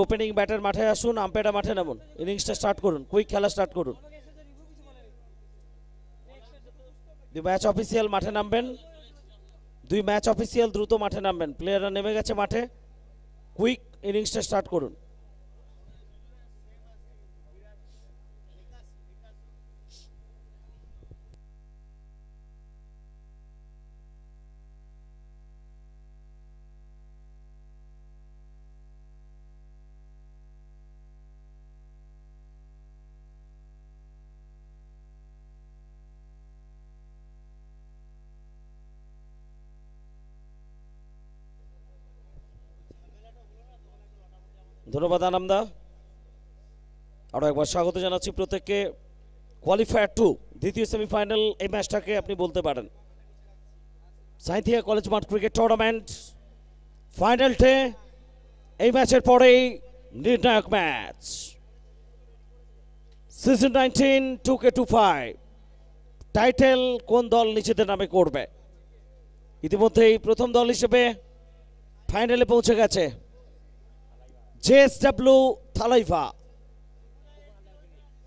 ওপেনিং ব্যাটার মাঠে আসুন, আম্পায়াররা মাঠে নামুন, ইনিংসটা স্টার্ট করুন, কুইক খেলা স্টার্ট করুন। দুই ম্যাচ অফিসিয়াল মাঠে নামবেন, দুই ম্যাচ অফিসিয়াল দ্রুত মাঠে নামবেন, প্লেয়াররা নেমে গেছে মাঠে, কুইক ইনিংসটা স্টার্ট করুন। ধন্যবাদ আনন্দা, আরও একবার স্বাগত জানাচ্ছি প্রত্যেককে। কোয়ালিফায়ার 2 দ্বিতীয় সেমিফাইনাল এই ম্যাচটাকে আপনি বলতে পারেন। সাঁইথিয়া কলেজ মাঠ ক্রিকেট টুর্নামেন্ট ফাইনাল ডে, এই ম্যাচের পরেই নির্ণায়ক ম্যাচ। সিজন 19 2K25 টাইটেল কোন দল নিজেদের নামে করবে? ইতিমধ্যেই প্রথম দল হিসেবে ফাইনালে পৌঁছে গেছে JSW থালাইভা,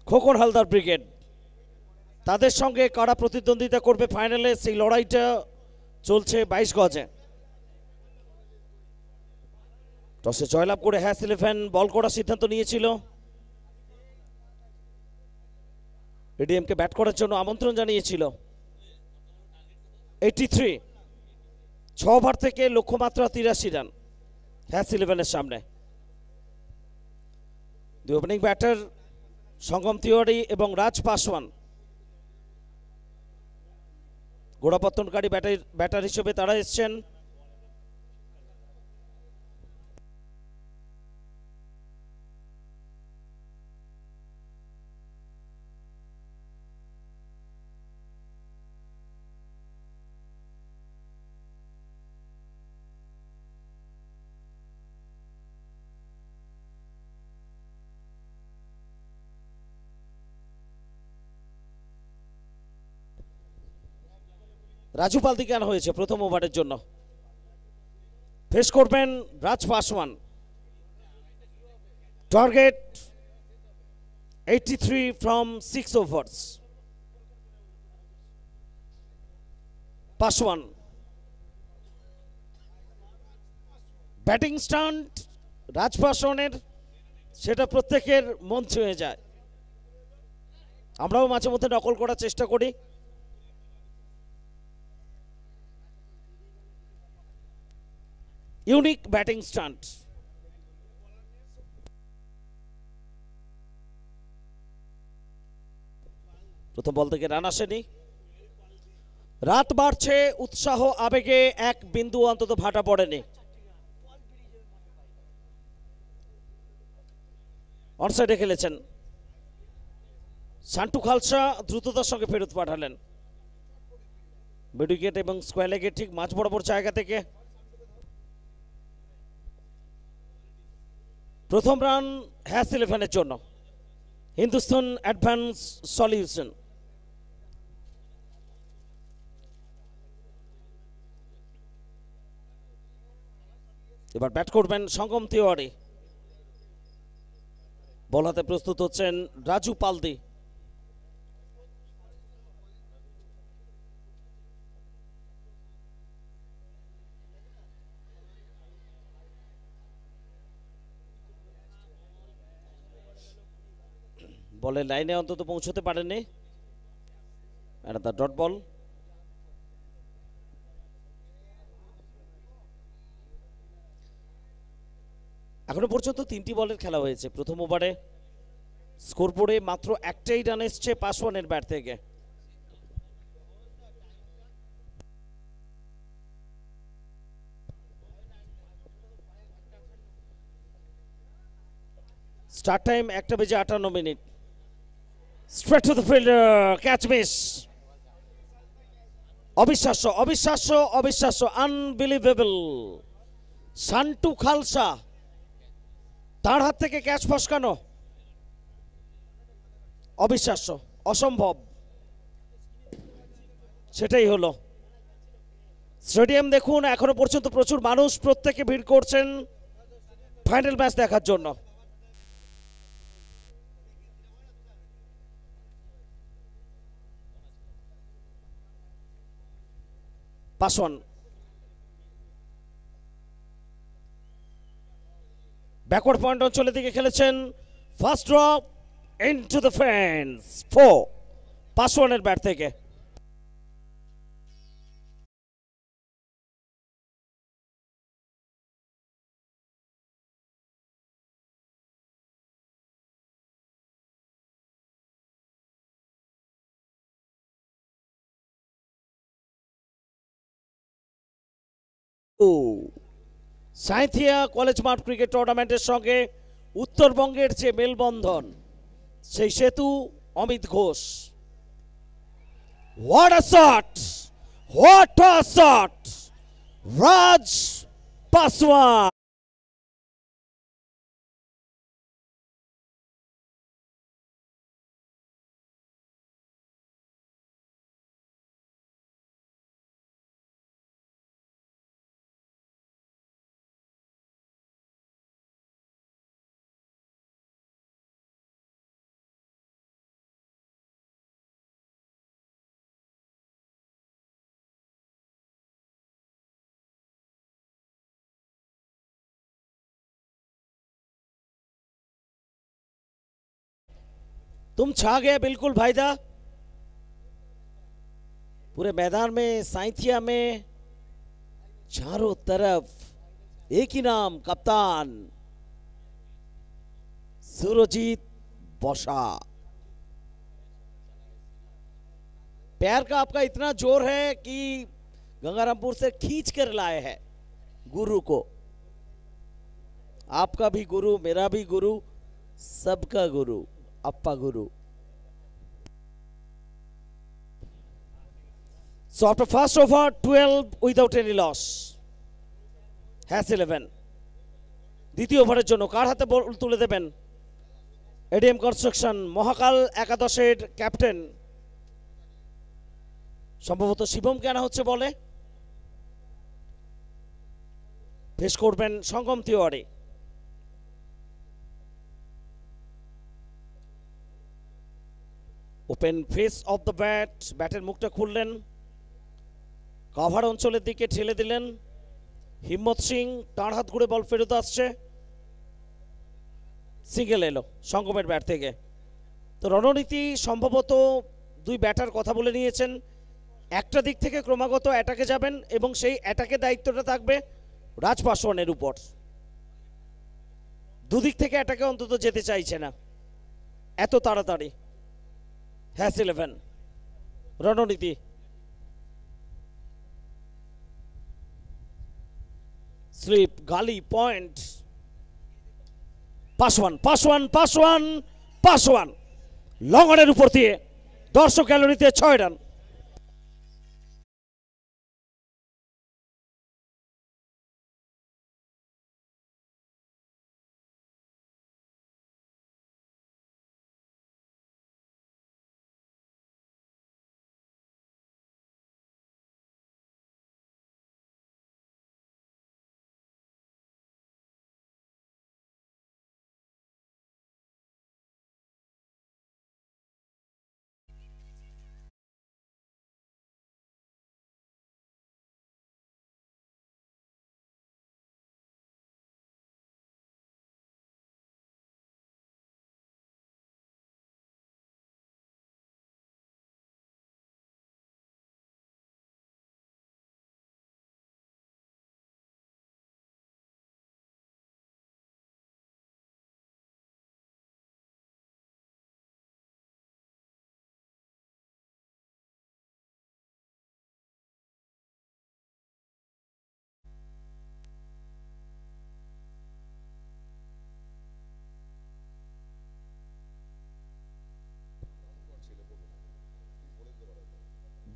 খোকন হালদার ব্রিগেড। তাদের সঙ্গে কারা প্রতিদ্বন্দ্বিতা করবে ফাইনালে, সেই লড়াইটা চলছে 22 গজে। টসে জয়লাভ করে হ্যাস 11 বল করার সিদ্ধান্ত নিয়েছিল। এডিএমকে ব্যাট করার জন্য আমন্ত্রণ জানিয়েছিল। 83 6 ওভার থেকে লক্ষ্যমাত্রা 83 রান হ্যাস 11-এর সামনে। দুই ওপেনিং ব্যাটার সঙ্গম তিওয়ারি এবং রাজ পাসওয়ান গোড়াপত্তনকারী ব্যাটার হিসেবে তারা এসছেন। রাজু পালদিকে আনা হয়েছে প্রথম ওভারের জন্য। ফেস করবেন Raj Paswan. Target 83 from 6 overs. Paswan batting stance Raj পাসওয়ানের, সেটা প্রত্যেকের মন ছুঁয়ে যায়। আমরাও মাঝে মধ্যে নকল করার চেষ্টা করি। Unique batting stunt. প্রথম বল থেকে রান আসেনি। রাত বাড়ছে, উৎসাহ আবেগে এক বিন্দু অন্তত ভাটা পড়েনি। অনসাইডে খেলেছেন সান্টু খালসা, দ্রুততার সঙ্গে ফেরত পাঠালেন। মিড উইকেট এবং স্কোয়ার লেগের ঠিক মাঝ বরাবর জায়গা থেকে প্রথম রান হ্যাস 11-এর জন্য। Hindustan advance solution. এবার ব্যাট করবেন সঙ্গম তিওয়ারি। বল হাতে প্রস্তুত হচ্ছেন রাজু পালদি। বলের লাইনে অন্তত পৌঁছতে পারেনি। একটা ডট বল। এখনো পর্যন্ত 3টি বলের খেলা হয়েছে। প্রথম ওভারে স্কোর বোর্ডে মাত্র একটাই রান এসছে পাসওয়ানের ব্যাট থেকে। Start time 1:58। Straight to the fielder, catch miss. অবিশ্বাস্য অবিশ্বাস্য অবিশ্বাস্য, আনবিলিভেবল। সান্টু খালসা, তার হাত থেকে ক্যাচ ফসকানো, অবিশ্বাস্য, অসম্ভব। সেটাই হলো। স্টেডিয়াম দেখুন, এখনো পর্যন্ত প্রচুর মানুষ, প্রত্যেকে ভিড় করছেন ফাইনাল ম্যাচ দেখার জন্য। পাসওয়ান ব্যাকওয়ার্ড পয়েন্ট অঞ্চলের দিকে খেলেছেন, first drop into the fence, 4 পাসওয়ানের ব্যাট থেকে। সাঁইথিয়া কলেজ মাঠ ক্রিকেট টুর্নামেন্টের সঙ্গে উত্তরবঙ্গের যে মেলবন্ধন, সেই সেতু Amit Ghosh. What a shot, what a shot, Raj Paswan. तुम छा गए बिल्कुल भाईदा। पूरे मैदान में, साइथिया में चारों तरफ एक ही नाम, कप्तान सुरजीत बौशा। पैर का आपका इतना जोर है कि गंगारामपुर से खींच कर लाए हैं गुरु को। आपका भी गुरु, मेरा भी गुरु, सबका गुरु, अप्पा गुरु। So after first over 12 without any loss, has 11. দ্বিতীয় ওভারের জন্য কার হাতে বল তুলে দেবেন? এডিএম কনস্ট্রাকশন মহাকাল একাদশের ক্যাপ্টেন, সম্ভবত শিবমকে আনা হচ্ছে বলে। ফেস করবেন Sangam Tiwari. Open face of the bat, ব্যাটের মুখটা খুললেন, কভার অঞ্চলের দিকে ঠেলে দিলেন। হিম্মত সিং তাঁর হাত ঘুরে বল ফেরত আসছে, সিঙ্গেল এলো সঙ্গমের ব্যাট থেকে। তো রণনীতি সম্ভবত দুই ব্যাটার কথা বলে নিয়েছেন, একটা দিক থেকে ক্রমাগত অ্যাটাকে যাবেন এবং সেই অ্যাটাকের দায়িত্বটা থাকবে রাজ পাসওয়ানের উপর। দুদিক থেকে অ্যাটাকে অন্তত যেতে চাইছে না এত তাড়াতাড়ি। হ্যাস 11 রণনীতি। Slip, gully, point. Paswan Paswan Paswan Paswan লঙ্গনের উপর দিয়ে 10 ক্যালোরিতে 6 run.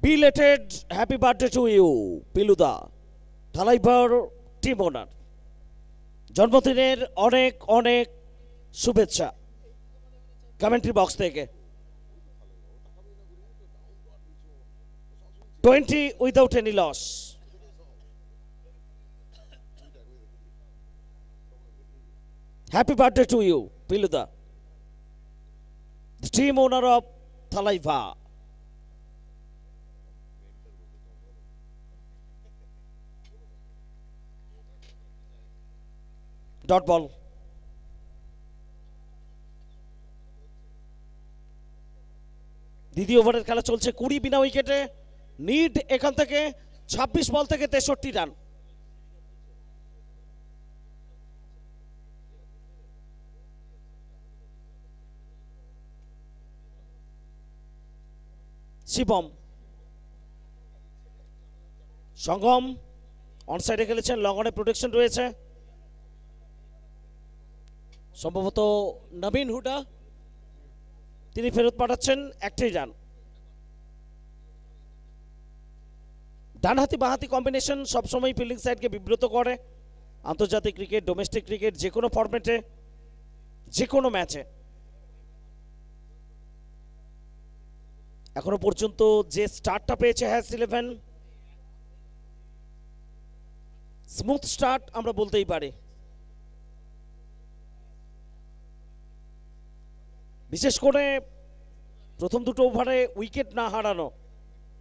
Belated happy birthday to you, পিলুদা, ঢালাইবার টিম ওনার। জন্মদিনের অনেক অনেক শুভেচ্ছা কমেন্ট্রি বক্স থেকে। 20 without any loss. Happy birthday to you, Piluda, the team owner of Thalaiva. Dot ball. দ্বিতীয় ওভারের খেলা চলছে 20 বিনা উইকেটে। নিড এখান থেকে 26 বল থেকে 63 রান। শিবম সঙ্গম অনসাইডে খেলেছেন, লঙ্গনে প্রোটেকশন রয়েছে, সম্ভবত নবীন হুডা তিনি ফেরত পাঠাচ্ছেন একটাই রান। ডানহাতি বাঁহাতি কম্বিনেশন সবসময় ফিল্ডিং সাইডকে বিব্রত করে, আন্তর্জাতিক ক্রিকেট, ডোমেস্টিক ক্রিকেট, যে কোনো ফরম্যাটে, যে কোনো ম্যাচে। এখনো পর্যন্ত যে স্টার্টটা পেয়েছে হ্যাস-11, স্মুথ স্টার্ট আমরা বলতেই পারি। বিশেষ করে প্রথম দুটো ওভারে উইকেট না হারানো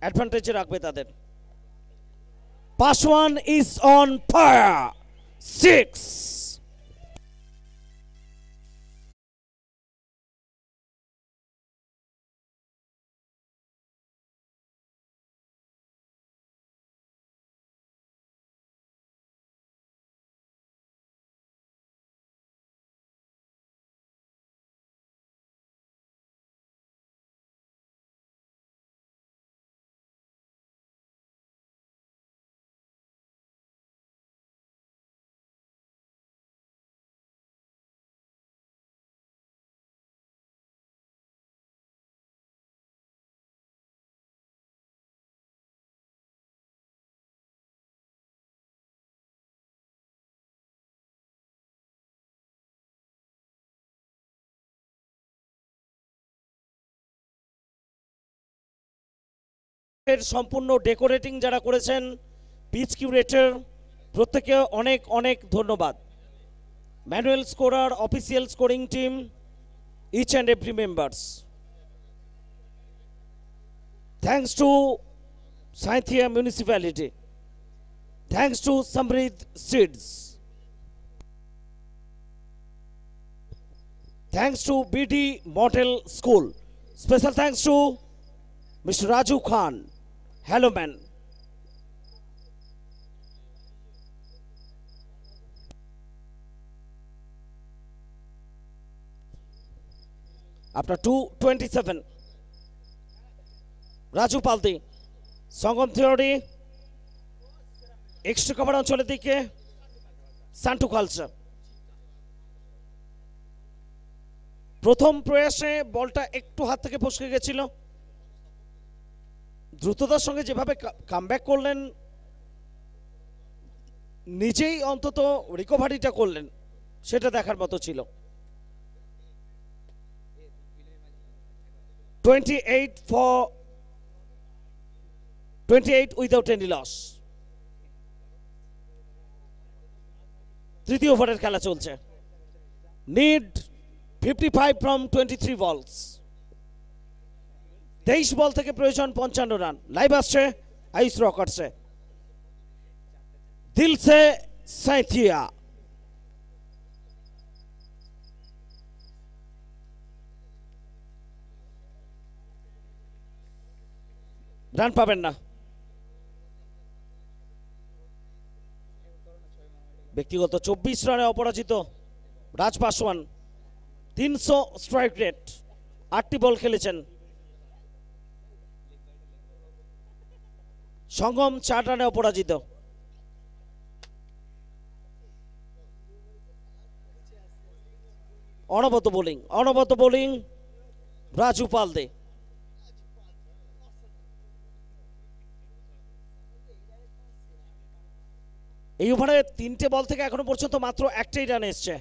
অ্যাডভান্টেজে রাখবে তাদের। Paswan is on fire, 6। সম্পূর্ণ ডেকোরেটিং যারা করেছেন, পিচ কিউরেটর, প্রত্যেকে অনেক অনেক ধন্যবাদ। Manual scorer, official scoring team, each and every members, thanks to Sainthia municipality, thanks to Samriddha seeds, thanks to BD model school, special thanks to Mr. Raju Khan. Hello, man. After 227, Raju Paldi, Sangam Theory, extra cover অঞ্চলের দিকে সান্টু খালসা। প্রথম প্রয়াসে বলটা একটু হাত থেকে ফসকে গেছিল, দ্রুততার সঙ্গে যেভাবে কামব্যাক করলেন, নিজেই অন্তত রিকভারিটা করলেন, সেটা দেখার মতো ছিল। 28 উইদাউট এনি লস। তৃতীয় ওভারের খেলা চলছে। নিড 55 ফ্রম 23 বলস। 23 বল থেকে প্রয়োজন 55 রান। লাইভ আসছে আইস রকার্সে, দিল সে সাঁইথিয়া। রান পাবেন না। ব্যক্তিগত 24 রানে অপরাজিত রাজ পাসওয়ান, 300 স্ট্রাইক রেট, 8টি বল খেলেছেন। সঙ্গম 4 রানে অপরাজিত। অনবত বোলিং রাজু পালদে। এই ওভারে 3টে বল থেকে এখনো পর্যন্ত মাত্র একটাই রান এসছে।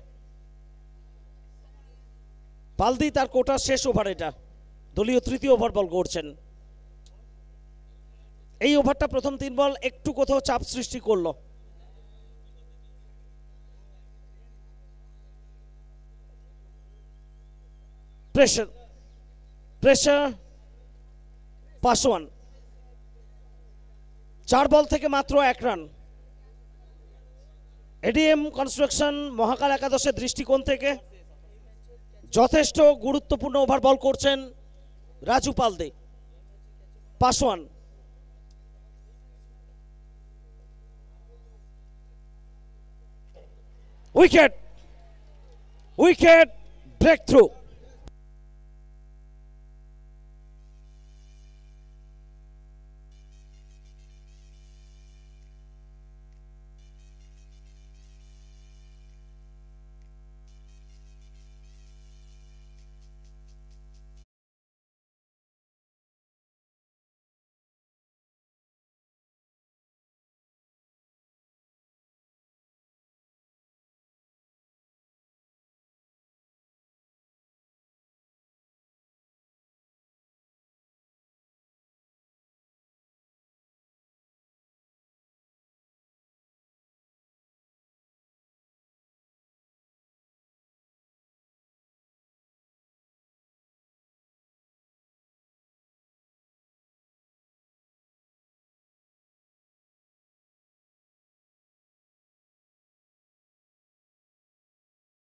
পালদি তার কোটার শেষ ওভার, এটা দলীয় তৃতীয় ওভার বল করছেন। এই ওভারটা প্রথম 3 বল একটু কোথাও চাপ সৃষ্টি করলো। প্রেসার পাসওয়ান 4 বল থেকে মাত্র 1 রান। এডিএম কনস্ট্রাকশন মহাকাল একাদশের দৃষ্টিকোণ থেকে যথেষ্ট গুরুত্বপূর্ণ ওভার বল করছেন রাজু পালদে। Paswan wicket, breakthrough.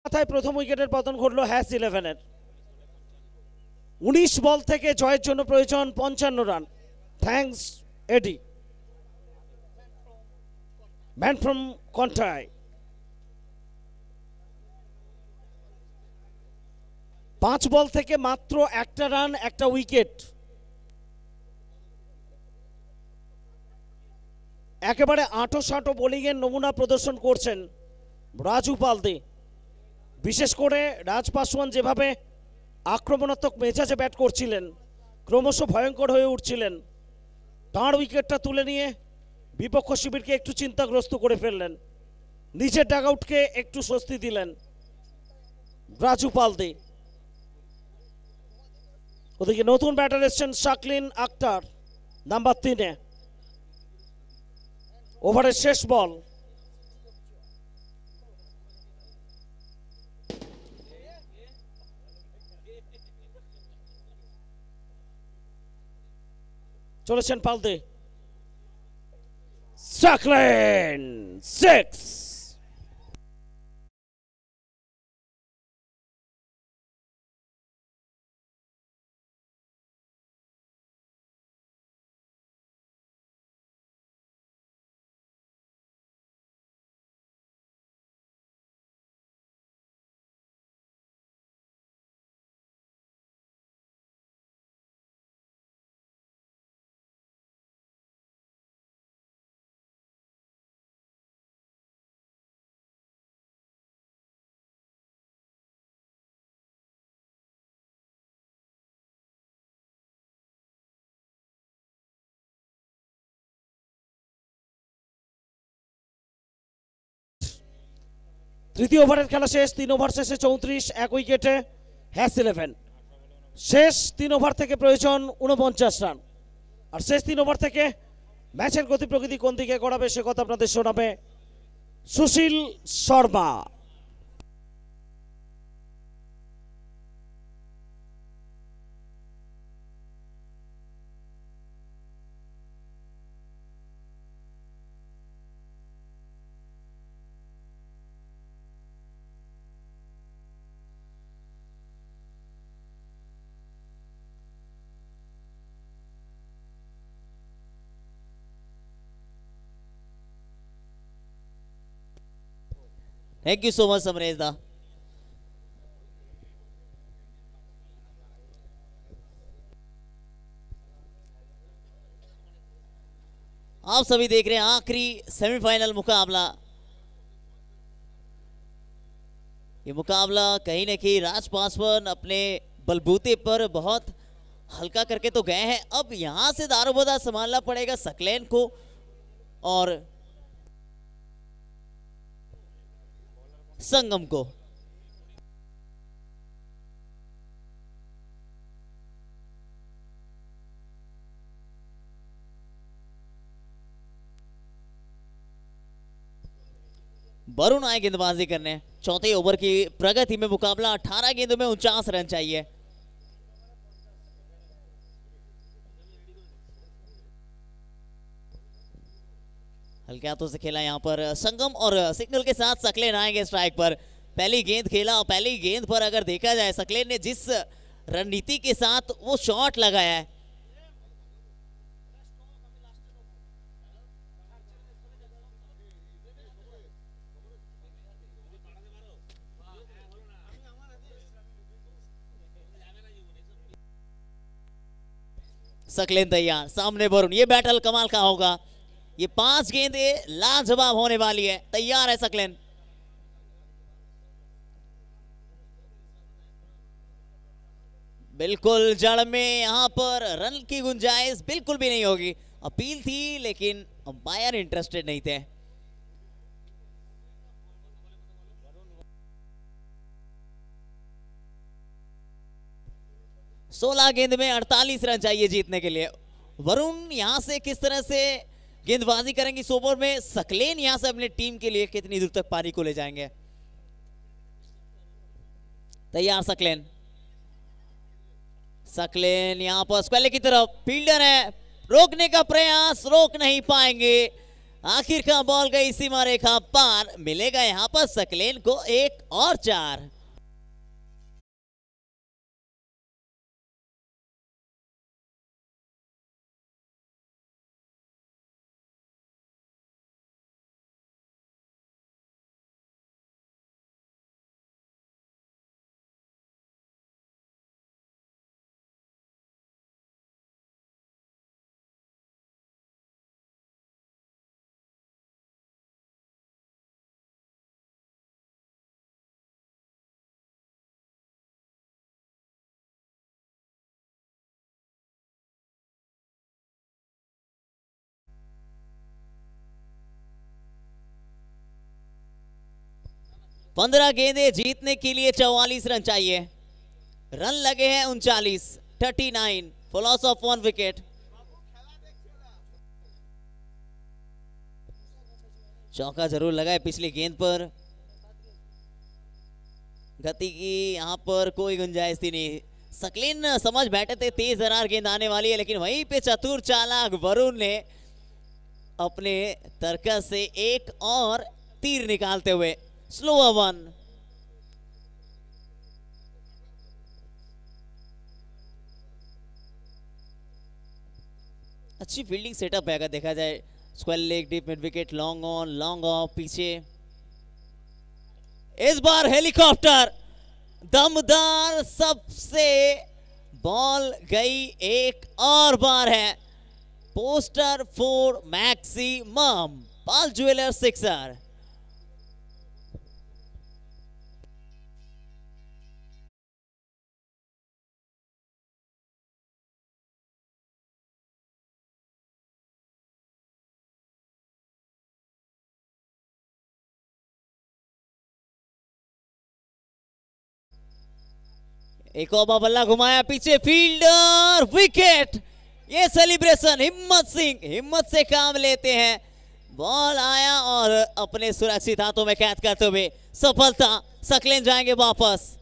মাথায় প্রথম উইকেটের পতন ঘটলো হ্যাস 11-এর। 19 বল থেকে জয়ের জন্য প্রয়োজন 55 run. Thanks Adi. Man from Contai. 5 ball থেকে মাত্র 1টা রান, 1টা উইকেট। একেবারে আঁটো বোলিংয়ের নমুনা প্রদর্শন করছেন রাজু পালদে। বিশেষ করে রাজ পাসওয়ান যেভাবে আক্রমণাত্মক মেজাজে ব্যাট করছিলেন, ক্রমশ ভয়ঙ্কর হয়ে উঠছিলেন, তাঁর উইকেটটা তুলে নিয়ে বিপক্ষ শিবিরকে একটু চিন্তাগ্রস্ত করে ফেললেন, নিজের ডাগআউটকে একটু স্বস্তি দিলেন রাজু পালদে। ওদিকে নতুন ব্যাটার এসছেন শাকলিন আক্তার, নাম্বার 3-এ। ওভারের শেষ বল। চলেছেন পালদে। শাকলিন 6। তৃতীয় ওভারের খেলা শেষ। 3 ওভার শেষে 34, 1 উইকেটে হ্যাস 11। শেষ 3 ওভার থেকে প্রয়োজন 49 রান। আর শেষ 3 ওভার থেকে ম্যাচের গতি প্রকৃতি কোন দিকে গড়াবে সে কথা আপনাদের শোনাবে সুশীল Sharma. Thank you so much, Samresh da. आप सभी देख रहे हैं आखिरी सेमीफाइनल मुकाबला। ये मुकाबला कहीं न कहीं राज पासवान अपने बलबूते पर बहुत हल्का करके तो गए हैं। अब यहां से दारोमदार संभालना पड़ेगा सकलैन को और संगम को। वरुण आए गेंदबाजी करने। चौथे ओवर की प्रगति में मुकाबला 18 गेंदों में 49 रन चाहिए। हल्के हाथों से खेला यहाँ पर संगम और सिग्नल के साथ सकलेन आएंगे स्ट्राइक पर। पहली गेंद खेला और पहली गेंद पर अगर देखा जाए सकलेन ने जिस रणनीति के साथ वो शॉट लगाया है, सकलेन तैयार, सामने वरुण, ये बैटल कमाल का होगा। ये 5 गेंदें लाजवाब होने वाली है। तैयार है सकलेन। बिल्कुल जड़ में यहां पर रन की गुंजाइश बिल्कुल भी नहीं होगी। अपील थी लेकिन अंपायर इंटरेस्टेड नहीं थे। सोलह गेंद में 48 रन चाहिए जीतने के लिए। वरुण यहां से किस तरह से गेंदबाजी करेंगे इस ओवर में, सकलेन यहां से अपनी टीम के लिए कितनी दूर तक पारी को ले जाएंगे। तैयार सकलेन, सकलेन यहां पर स्क्वायर की तरफ, फील्डर है, रोकने का प्रयास, रोक नहीं पाएंगे। आखिर का बॉल गई सीमा रेखा पार, मिलेगा यहां पर सकलेन को 1 और 4। पंद्रह गेंदें जीतने के लिए 44 रन चाहिए। रन लगे हैं 39, 39 फॉर लॉस ऑफ 1 विकेट। चौका जरूर लगा है पिछली गेंद पर, गति की यहां पर कोई गुंजाइश थी नहीं। सकलेन समझ बैठे थे तेज दरार गेंद आने वाली है, लेकिन वहीं पे चतुर चालाक वरुण ने अपने तरकस से एक और तीर निकालते हुए स्लोअर 1। अच्छी फील्डिंग सेटअप है अगर देखा जाए। Square leg, deep mid wicket, long on, long off, पीछे इस बार हेलीकॉप्टर दमदार सबसे बॉल गई 1 और बार है। पोस्टर 4 मैक्सिमम, पाल ज्वेलर सिक्सर। एक और बल्ला घुमाया, पीछे फील्डर, विकेट। ये सेलिब्रेशन हिम्मत से काम लेते हैं। बॉल आया और अपने सुरक्षित हाथों में कैद करते हुए सफलता, सकलेन जाएंगे वापस।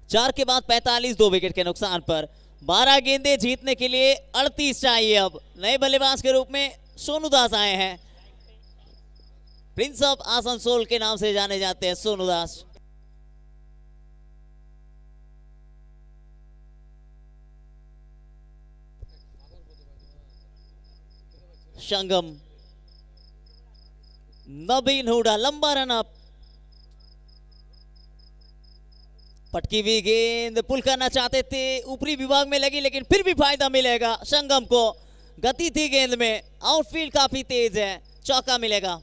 4 के बाद 45, 2 विकेट के नुकसान पर। 12 गेंदे जीतने के लिए 38 चाहिए। अब नए बल्लेबाज के रूप में सोनू दास आए हैं। प्रिंस ऑफ आसनसोल के नाम से जाने जाते हैं सोनू दास। संगम, नबीन हुडा, लंबा रन अप, पटकी हुई गेंद पुल करना चाहते थे, ऊपरी विभाग में लगी, लेकिन फिर भी फायदा मिलेगा संगम को। गति थी गेंद में, आउटफील्ड काफी तेज है, चौका मिलेगा।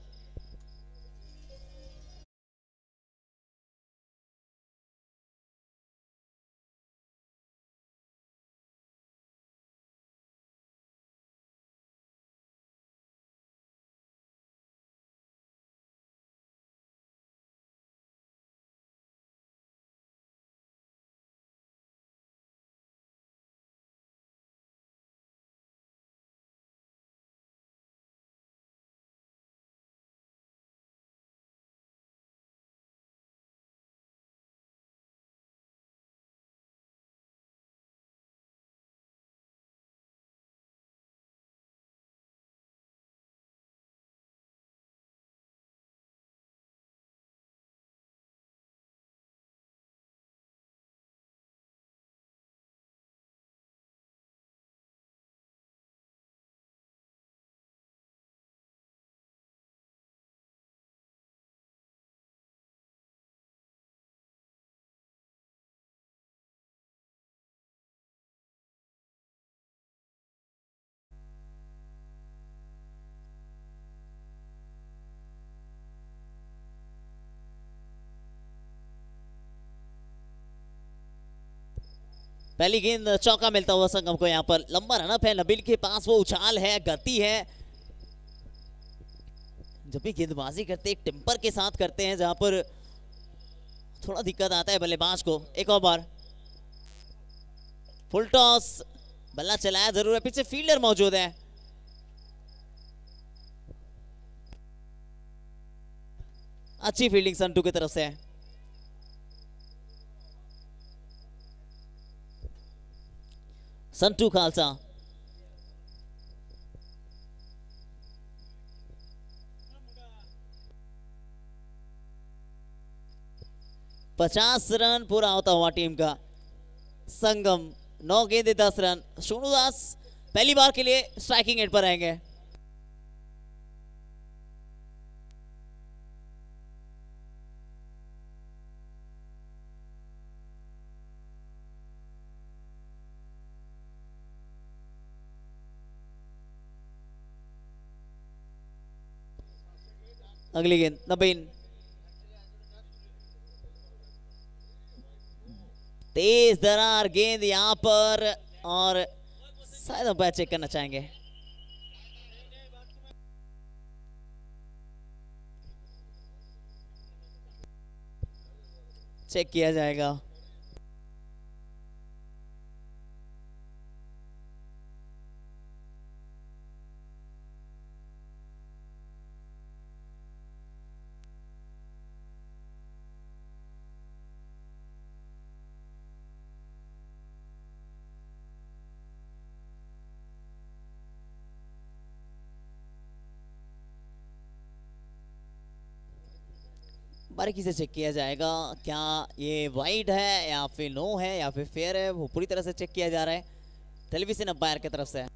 पहली गेंद चौका मिलता हुआ संगम को। यहाँ पर लंबा रनअप है, नबील के पास वो उछाल है, गति है। जब भी गेंदबाजी करते एक टेम्पर के साथ करते हैं, जहां पर थोड़ा दिक्कत आता है बल्लेबाज को। एक और बार फुल टॉस, बल्ला चलाया जरूर है, पीछे फील्डर मौजूद है। अच्छी फील्डिंग संटू की तरफ से। संटू खालसा, पचास रन पूरा होता हुआ टीम का। संगम 9 गेंदे 10 रन। सोनू दास पहली बार के लिए स्ट्राइकिंग एंड पर रहेंगे। अगली गेंद नबीन, तेज दरार गेंद यहां पर, और शायद अंपायर चेक करना चाहेंगे। चेक किया जाएगा। बारीकी से चेक किया जाएगा, क्या ये वाइड है या फिर नो है या फिर फेयर है, वो पूरी तरह से चेक किया जा रहा है टेलीविजन अंपायर की तरफ से।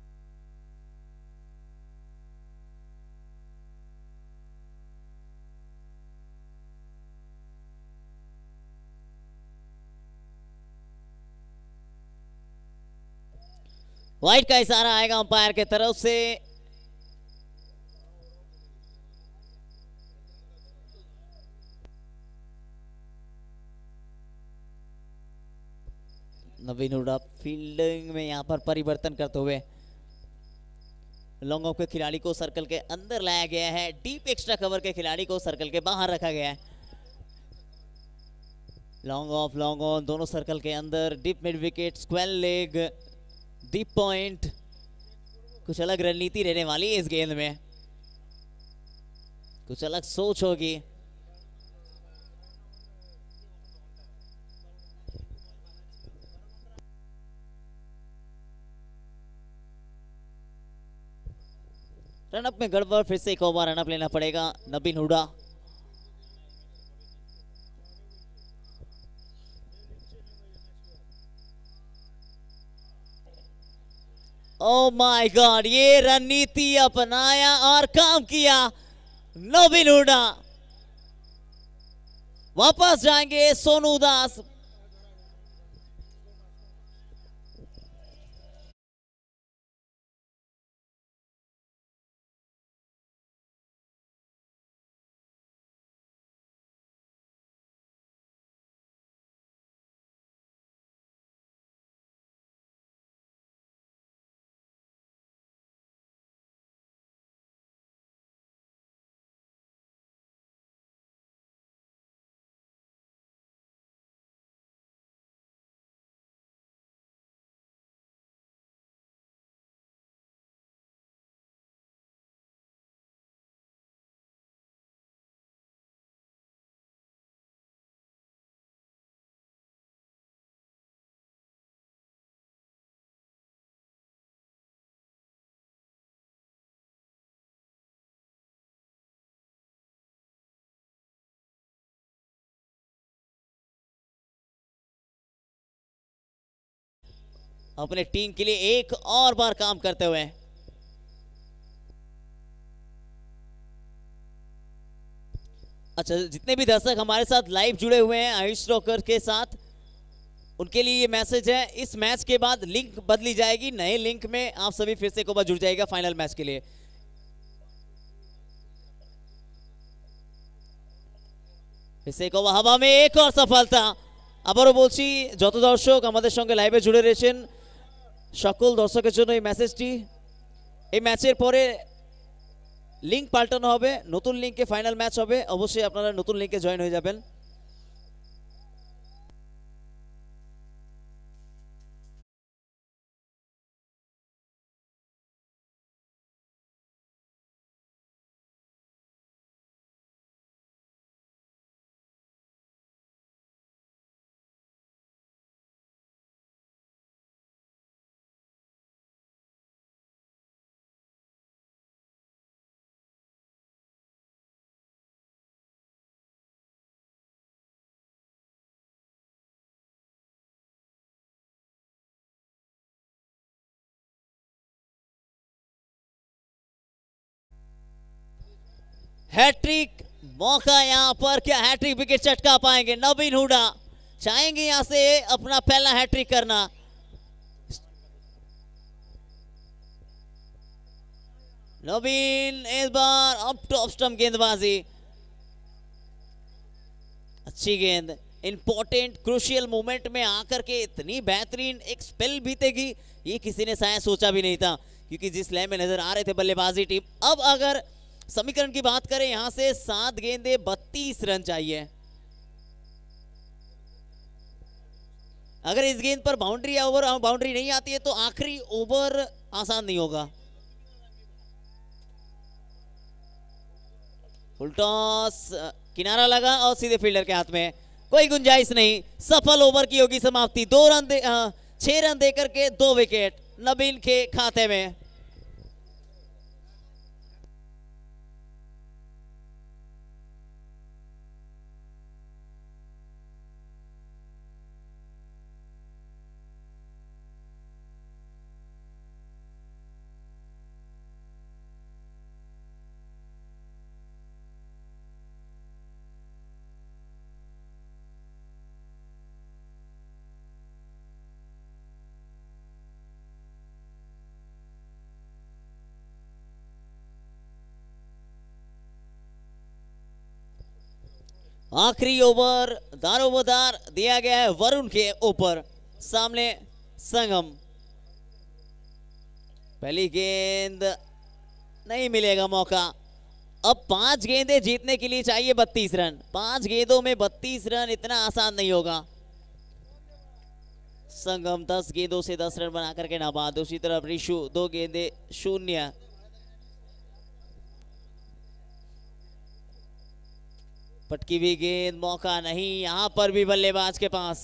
वाइड का इशारा आएगा अंपायर की तरफ से। नवीन हुडा फील्डिंग में यहां पर परिवर्तन करते हुए लॉन्ग ऑफ के खिलाड़ी को सर्कल के अंदर लाया गया है, डीप एक्स्ट्रा कवर के खिलाड़ी को सर्कल के बाहर रखा गया है। लॉन्ग ऑफ लॉन्ग ऑन दोनों सर्कल के अंदर, deep mid wicket, square leg, deep point. कुछ अलग रणनीति रहने वाली है इस गेंद में, कुछ अलग सोच होगी। रनअप में गड़बड़, फिर से एक ओवर रनअप लेना पड़ेगा नबीन हुडा। ओ माय गॉड, ये रणनीति अपनाया और काम किया नबीन हुडा। वापस जाएंगे सोनू दास। अपने टीम के लिए एक और बार काम करते हुए। अच्छा, जितने भी दर्शक हमारे साथ लाइव जुड़े हुए हैं आयुष रॉकर के साथ, उनके लिए ये मैसेज है, इस मैच के बाद लिंक बदली जाएगी, नए लिंक में आप सभी फिर से एक बार जुड़ जाएगा फाइनल मैच के लिए। फिर से एक ओवर हवा में, एक और सफलता। আবারও বলছি যত দর্শক আমাদের সঙ্গে লাইভে জুড়ে রয়েছেন সকল দর্শকের জন্য এই মেসেজটি, এই ম্যাচের পরে লিংক পাল্টানো হবে, নতুন লিংকে ফাইনাল ম্যাচ হবে, অবশ্যই আপনারা নতুন লিংকে জয়েন হয়ে যাবেন। हैट्रिक मौका यहां पर, क्या हैट्रिक विकेट चटका पाएंगे नबीन हुडा? चाहेंगे यहां से अपना पहला हैट्रिक करना। नबीन इस बार अप टॉप स्टंप गेंदबाजी, अच्छी गेंद, इंपॉर्टेंट क्रूशियल मोमेंट में आकर के इतनी बेहतरीन एक स्पेल बीतेगी ये किसी ने शायद सोचा भी नहीं था, क्योंकि जिस लय में नजर आ रहे थे बल्लेबाजी टीम। अब अगर समीकरण की बात करें, यहां से 7 गेंदे 32 रन चाहिए। अगर इस गेंद पर बाउंड्री या ओवर बाउंड्री नहीं आती है तो आखिरी ओवर आसान नहीं होगा। फुल टॉस, किनारा लगा और सीधे फील्डर के हाथ में, कोई गुंजाइश नहीं। सफल ओवर की होगी समाप्ति। 6 रन देकर के 2 विकेट नबीन के खाते में। आखिरी ओवर दारोमदार दिया गया है वरुण के ऊपर, सामने संगम। पहली गेंद नहीं मिलेगा मौका। अब 5 गेंदें जीतने के लिए चाहिए 32 रन। 5 गेंदों में 32 रन इतना आसान नहीं होगा। संगम 10 गेंदों से 10 रन बना करके नाबाद। दूसरी तरफ रिशु 2 गेंदे 0। पटकी हुई गेंद, मौका नहीं। यहां पर भी बल्लेबाज के पास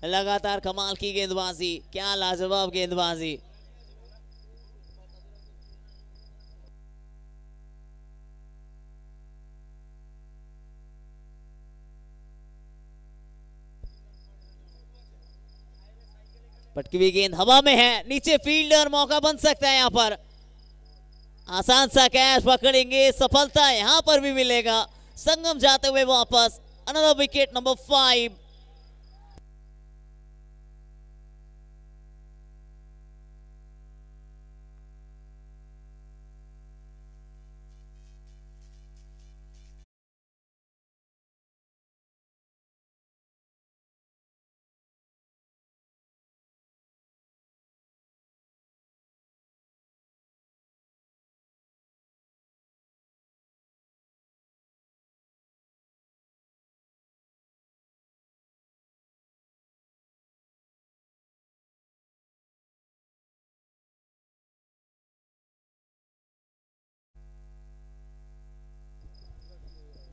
लगातार कमाल की गेंदबाजी, क्या लाजवाब गेंदबाजी। पटकी हुई गेंद हवा में है, नीचे फील्डर, मौका बन सकता है यहाँ पर। आसान सा कैच पकड़ेंगे, सफलता यहाँ पर भी मिलेगा। संगम जाते हुए वापस, अनदर विकेट नंबर 5।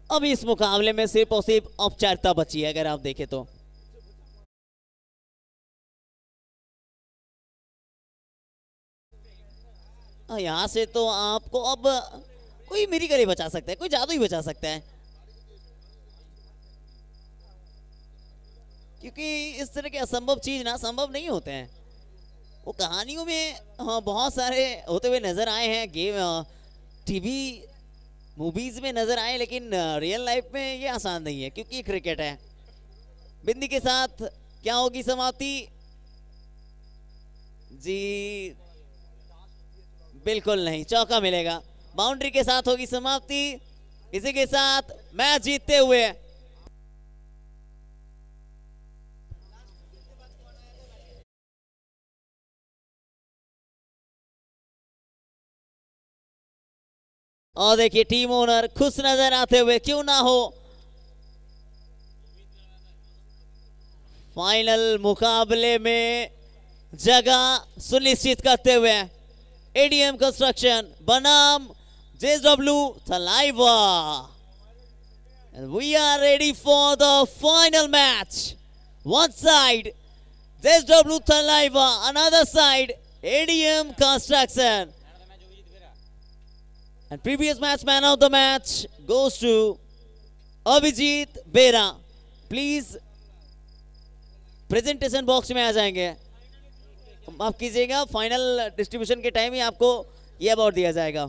अभी इस मुकाबले में सिर्फ और सिर्फ औपचारिकता बची है अगर आप देखें तो। यहां से तो आपको अब कोई मिरेकल ही बचा सकता है, कोई जादू ही बचा सकता है, क्योंकि इस तरह के असंभव चीज ना संभव नहीं होते हैं। वो कहानियों में बहुत सारे होते हुए नजर आए हैं, गेम टीवी मूवीज में नजर आए, लेकिन रियल लाइफ में ये आसान नहीं है क्योंकि क्रिकेट है। बिंदी के साथ क्या होगी समाप्ति? जी बिल्कुल नहीं, चौका मिलेगा। बाउंड्री के साथ होगी समाप्ति। इसी के साथ मैच जीतते हुए और देखिए टीम ओनर खुश नजर आते हुए, क्यों ना हो। फाइनल मुकाबले में जगह सुनिश्चित करते हुए एडीएम कंस्ट्रक्शन बनाम JSW Thalaiva, and we are ready for the final match. One side JSW Thalaiva, another side ADM Construction. And previous match man of the match goes to Abhijit Bera. Please presentation box में आ जाएंगे। माफ कीजिएगा, final distribution के time ही आपको यह award दिया जाएगा।